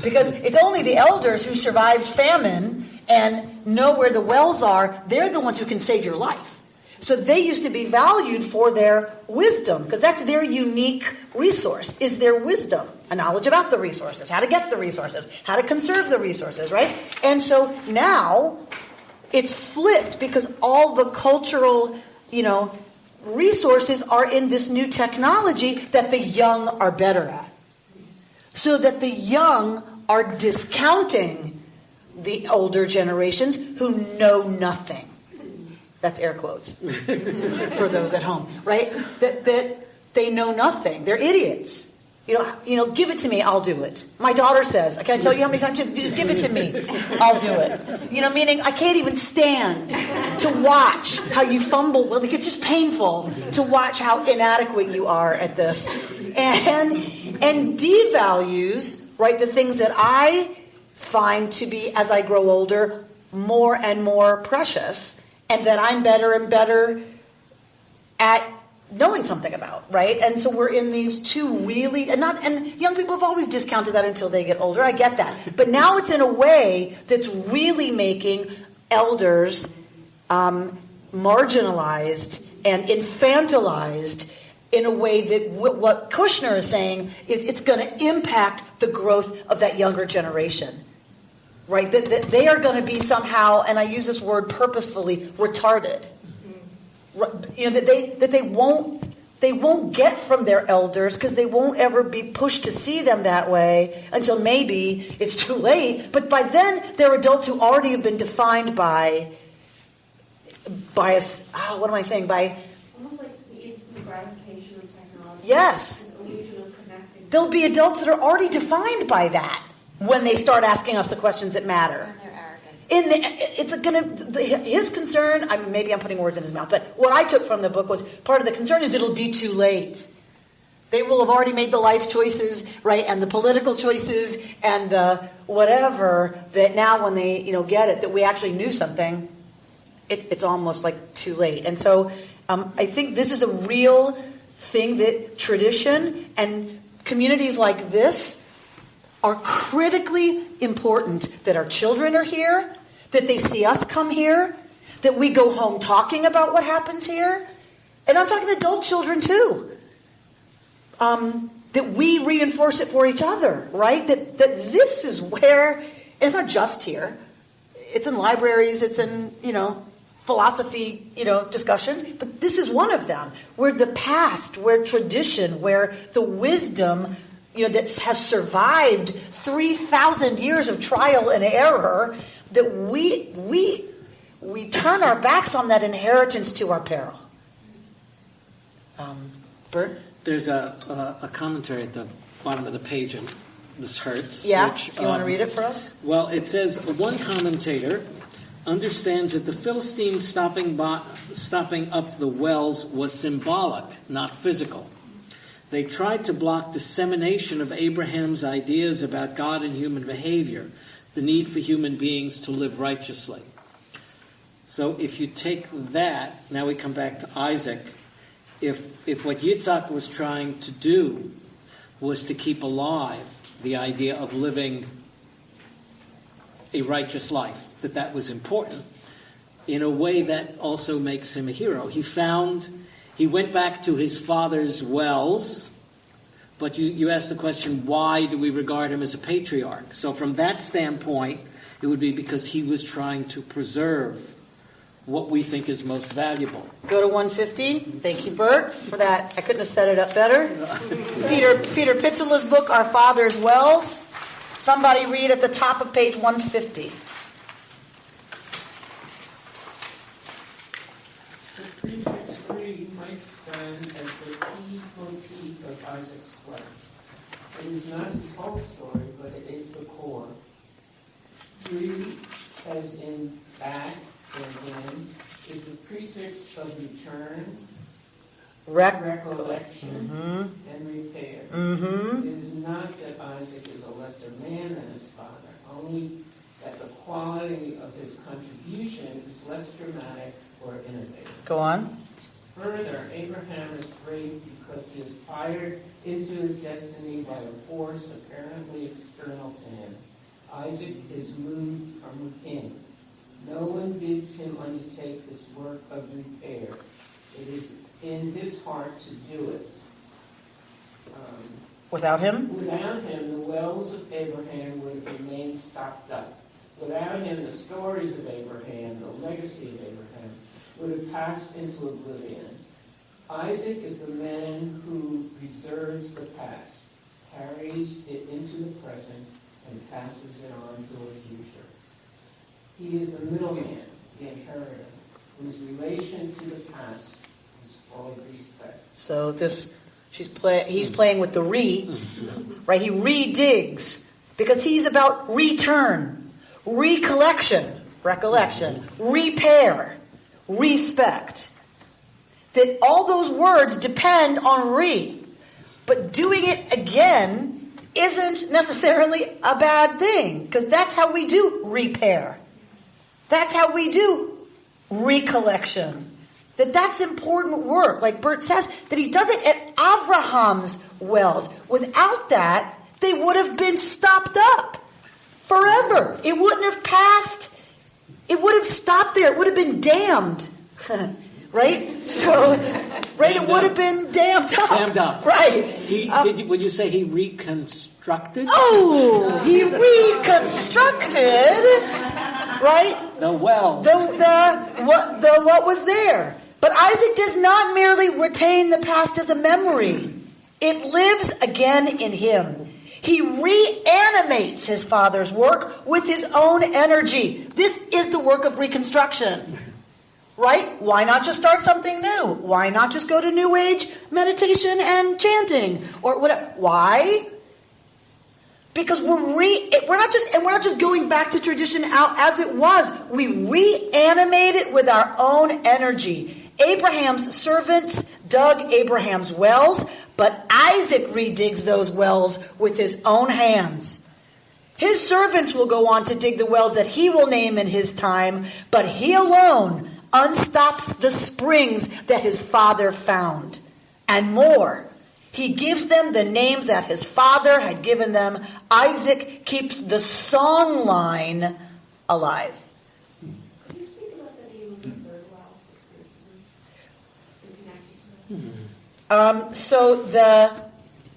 Because it's only the elders who survived famine and know where the wells are. They're the ones who can save your life. So they used to be valued for their wisdom, because that's their unique resource, is their wisdom. A knowledge about the resources, how to get the resources, how to conserve the resources, right? And so now it's flipped, because all the cultural, resources are in this new technology that the young are better at. So that the young are discounting the older generations who know nothing. That's air quotes for those at home, right? That they know nothing. They're idiots. Give it to me, I'll do it. My daughter says, can I tell you how many times? Just give it to me, I'll do it. Meaning I can't even stand to watch how you fumble. Well, it's just painful to watch how inadequate you are at this. And devalues, right, the things that I find to be, as I grow older, more and more precious, and that I'm better and better at knowing something about, right? And so we're in these two really, and young people have always discounted that until they get older. I get that. But now it's in a way that's really making elders marginalized and infantilized in a way that what Kushner is saying is it's going to impact the growth of that younger generation. Right? That they are going to be somehow, and I use this word purposefully, retarded. That they won't get from their elders, because they won't ever be pushed to see them that way until maybe it's too late. But by then, they're adults who already have been defined by almost like the instant gratification of technology. Yes. An illusion of connecting. There'll be adults that are already defined by that when they start asking us the questions that matter. And their arrogance. His concern, maybe I'm putting words in his mouth, but what I took from the book was part of the concern is it'll be too late. They will have already made the life choices, right, and the political choices and the whatever, that now when they get it, that we actually knew something, it's almost like too late. And so I think this is a real thing that tradition and communities like this are critically important, that our children are here, that they see us come here, that we go home talking about what happens here. And I'm talking adult children too. That we reinforce it for each other, right? That this is where, it's not just here. It's in libraries, it's in, philosophy, discussions, but this is one of them, where the past, where tradition, where the wisdom, that has survived 3,000 years of trial and error, that we turn our backs on that inheritance to our peril. Bert? There's a commentary at the bottom of the page, and this hurts. Yeah, which, do you want to read it for us? Well, it says, one commentator understands that the Philistines stopping up the wells was symbolic, not physical. They tried to block dissemination of Abraham's ideas about God and human behavior, the need for human beings to live righteously. So if you take that, now we come back to Isaac. If what Yitzhak was trying to do was to keep alive the idea of living a righteous life, that was important, in a way that also makes him a hero. He went back to his father's wells, but you asked the question, why do we regard him as a patriarch? So from that standpoint, it would be because he was trying to preserve what we think is most valuable. Go to 150. Thank you, Bert, for that. I couldn't have set it up better. Peter Pitzela's book, Our Father's Wells. Somebody read at the top of page 150. The prefix 3 might stand as the key motif of Isaac's life. It is not his whole story, but it is the core. 3, as in back, again, is the prefix of return, recollection, and repair. It is not that Isaac is a lesser man than his father, only that the quality of his contribution is less dramatic or innovative. Go on. Further, Abraham is brave because he is fired into his destiny by a force apparently external to him. Isaac is moved from within. No one bids him undertake this work of repair. It is in his heart to do it. Without him? Without him, the wells of Abraham would have remained stopped up. Without him, the stories of Abraham, the legacy of Abraham, would have passed into oblivion. Isaac is the man who preserves the past, carries it into the present, and passes it on to a future. He is the middleman, the inheritor, whose relation to the past is full of respect. So he's playing with the right? He re-digs because he's about return, recollection, recollection, repair, respect. That all those words depend on but doing it again isn't necessarily a bad thing because that's how we do repair. That's how we do recollection. That's important work. Like Bert says, that he does it at Abraham's wells. Without that, they would have been stopped up forever. It wouldn't have passed. It would have stopped there. It would have been dammed. Right? So, right, it would have been dammed up. Dammed up. Right. Would you say he reconstructed? Oh, he reconstructed, right? The wells. What was there. But Isaac does not merely retain the past as a memory. It lives again in him. He reanimates his father's work with his own energy. This is the work of reconstruction. Right? Why not just start something new? Why not just go to New Age meditation and chanting or whatever. Why? Because we're not just going back to tradition out as it was. We reanimate it with our own energy. Abraham's servants dug Abraham's wells, but Isaac redigs those wells with his own hands. His servants will go on to dig the wells that he will name in his time, but he alone unstops the springs that his father found. And more, he gives them the names that his father had given them. Isaac keeps the song line alive. Could you speak about the name of the third well in connection to this? So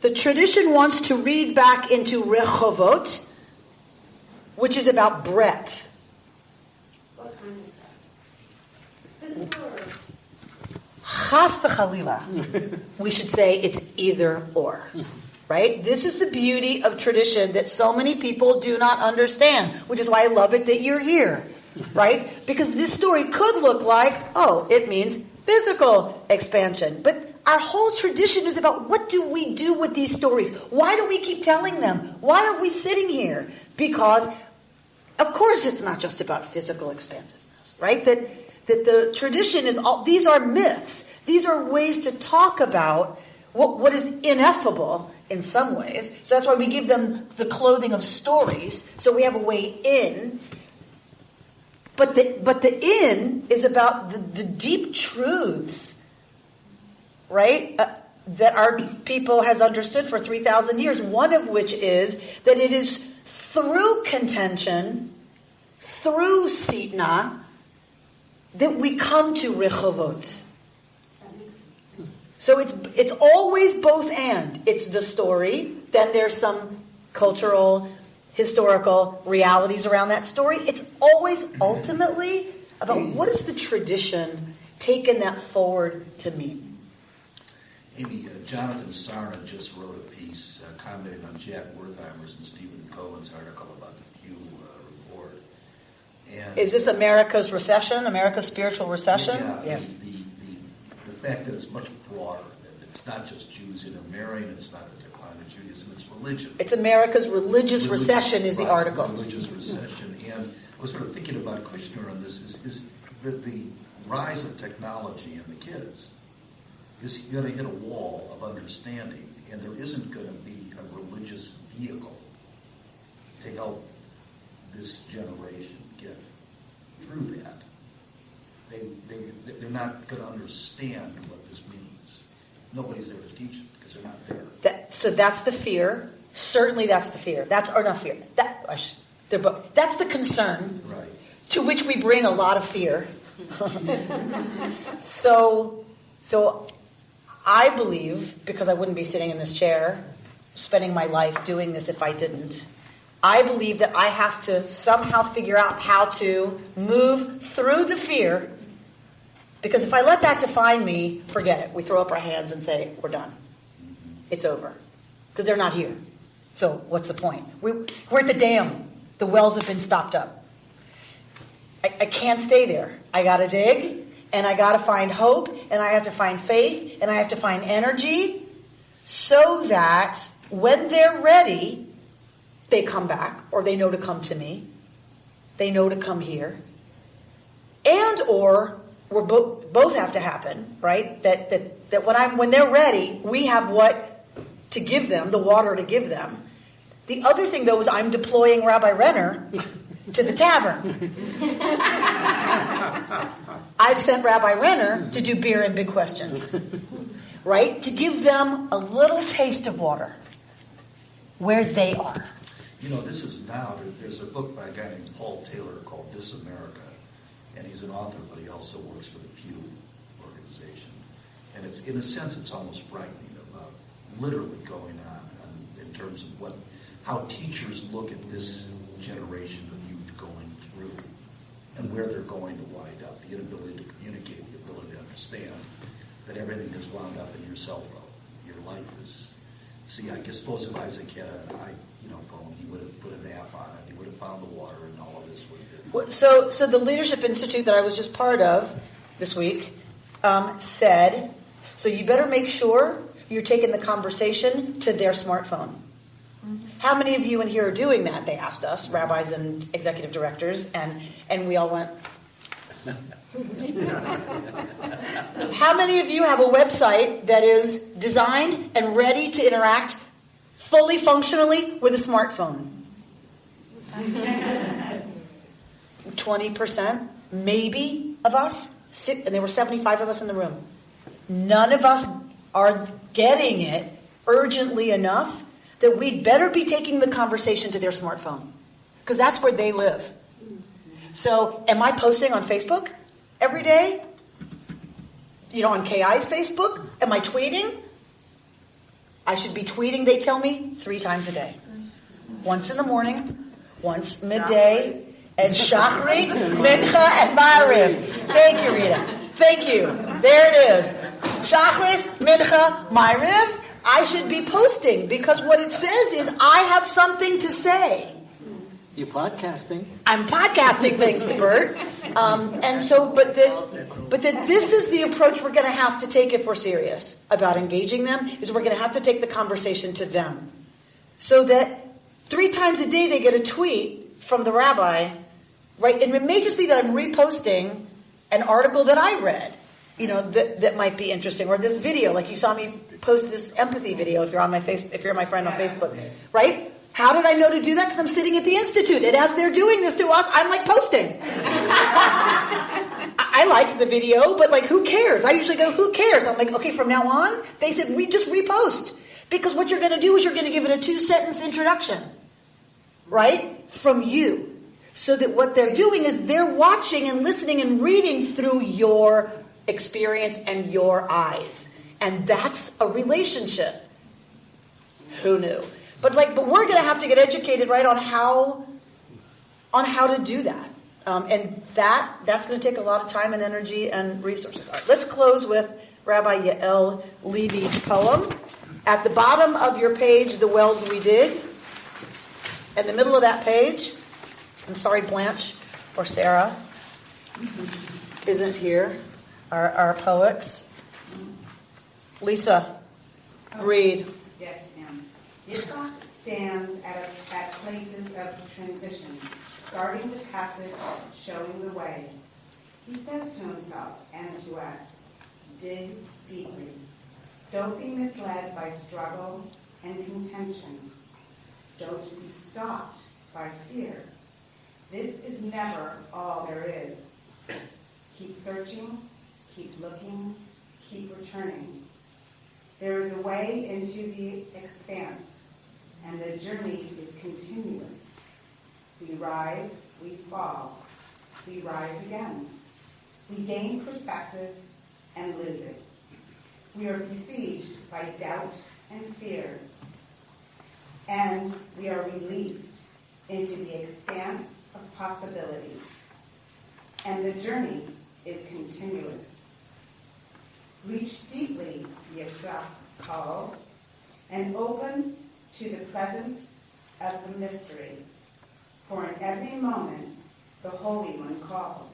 the tradition wants to read back into Rehovot, which is about breadth. What kind of breadth? Physical or? Chas v'chalila. We should say it's either or. Right? This is the beauty of tradition that so many people do not understand, which is why I love it that you're here. Right? Because this story could look like, it means physical expansion. But our whole tradition is about what do we do with these stories? Why do we keep telling them? Why are we sitting here? Because, of course, it's not just about physical expansiveness, right? That the tradition is all, these are myths. These are ways to talk about what is ineffable in some ways. So that's why we give them the clothing of stories, so we have a way in. But the in is about the deep truths, right? That our people has understood for 3,000 years. One of which is that it is through contention, through sitna, that we come to Rehovot. So it's always both and. It's the story, then there's some cultural, historical realities around that story. It's always ultimately about what is the tradition taking that forward to mean. Amy, Jonathan Sarna just wrote a piece commenting on Jack Wertheimer's and Stephen Cohen's article about the Pew Report. And is this America's recession, America's spiritual recession? Yeah. The fact that it's much broader, that it's not just Jews intermarrying, it's not a decline of Judaism, it's religion. It's America's religious recession is the article. Religious recession. And I was sort of thinking about Kushner on this, is the rise of technology and the kids is going to hit a wall of understanding, and there isn't going to be a religious vehicle to help this generation get through that. They're not going to understand what this means. Nobody's there to teach it because they're not there. So that's the fear. Certainly that's the fear. That's the concern, right, to which we bring a lot of fear. So I believe, because I wouldn't be sitting in this chair, spending my life doing this if I didn't, I believe that I have to somehow figure out how to move through the fear, because if I let that define me, forget it. We throw up our hands and say, we're done. It's over. Because they're not here. So what's the point? We're at the dam. The wells have been stopped up. I can't stay there. I got to dig, and I got to find hope, and I have to find faith, and I have to find energy, so that when they're ready, they come back, or they know to come to me. They know to come here. And or we're both have to happen, right? That when they're ready, we have what to give them, the water to give them. The other thing, though, is I'm deploying Rabbi Renner to the tavern. I've sent Rabbi Renner to do beer and big questions, right? To give them a little taste of water where they are. You know, this is now, there's a book by a guy named Paul Taylor called This America, and he's an author, but he also works for the Pew organization. And it's, in a sense, it's almost frightening about literally going on in terms of how teachers look at this generation of youth going through and where they're going to wind up, the inability to communicate, the ability to understand that everything is wound up in your cell phone. Your life is, I suppose if Isaac had an phone, he would have put an app on it, he would have found the water, and all of this would have been. So the Leadership Institute that I was just part of this week said So you better make sure you're taking the conversation to their smartphone. How many of you in here are doing that? They asked us, rabbis and executive directors, and we all went. How many of you have a website that is designed and ready to interact fully functionally with a smartphone? 20%, maybe, of us, and there were 75 of us in the room. None of us are getting it urgently enough that we'd better be taking the conversation to their smartphone, because that's where they live. So, am I posting on Facebook every day? On KI's Facebook? Am I tweeting? I should be tweeting, they tell me, 3 times a day. Once in the morning, once midday, and Shachrit, Mincha, and Ma'ariv. Thank you, Rita. Thank you. There it is. Shachrit, Mincha, Ma'ariv. I should be posting, because what it says is I have something to say. You're podcasting. I'm podcasting, thanks to Bert. But that this is the approach we're going to have to take if we're serious about engaging them, is we're going to have to take the conversation to them. So that 3 times a day they get a tweet from the rabbi, right? And it may just be that I'm reposting an article that I read, that might be interesting, or this video, like you saw me post this empathy video if you're my friend on Facebook, right? How did I know to do that? Because I'm sitting at the Institute, and as they're doing this to us, I'm posting. I like the video, but who cares? I usually go, who cares? I'm okay, from now on, they said, we just repost. Because what you're going to do is you're going to give it a 2-sentence introduction, right? From you. So that what they're doing is they're watching and listening and reading through your experience and your eyes. And that's a relationship. Who knew? But we're going to have to get educated, right, on how to do that. And that's going to take a lot of time and energy and resources. All right, let's close with Rabbi Yael Levy's poem. At the bottom of your page, The Wells We Dig. In the middle of that page, I'm sorry, Blanche or Sarah isn't here, our poets. Lisa, read. Yes, ma'am. Yitzchak stands at places of transition, guarding the passage, showing the way. He says to himself and to us, dig deeply. Don't be misled by struggle and contention. Don't be stopped by fear. This is never all there is. Keep searching, keep looking, keep returning. There is a way into the expanse, and the journey is continuous. We rise, we fall, we rise again. We gain perspective and lose it. We are besieged by doubt and fear, and we are released into the expanse of possibility. And the journey is continuous. Reach deeply, Yitzhak calls, and open to the presence of the mystery. For in every moment, the Holy One calls.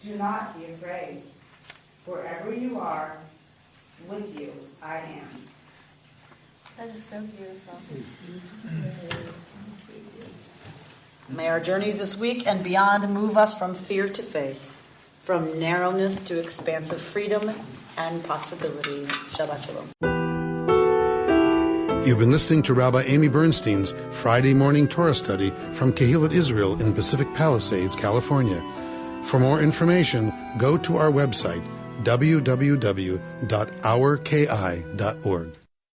Do not be afraid. Wherever you are, with you I am. That is so beautiful. May our journeys this week and beyond move us from fear to faith, from narrowness to expansive freedom and possibility. Shabbat Shalom. You've been listening to Rabbi Amy Bernstein's Friday morning Torah study from Kehillat Israel in Pacific Palisades, California. For more information, go to our website, www.ourki.org.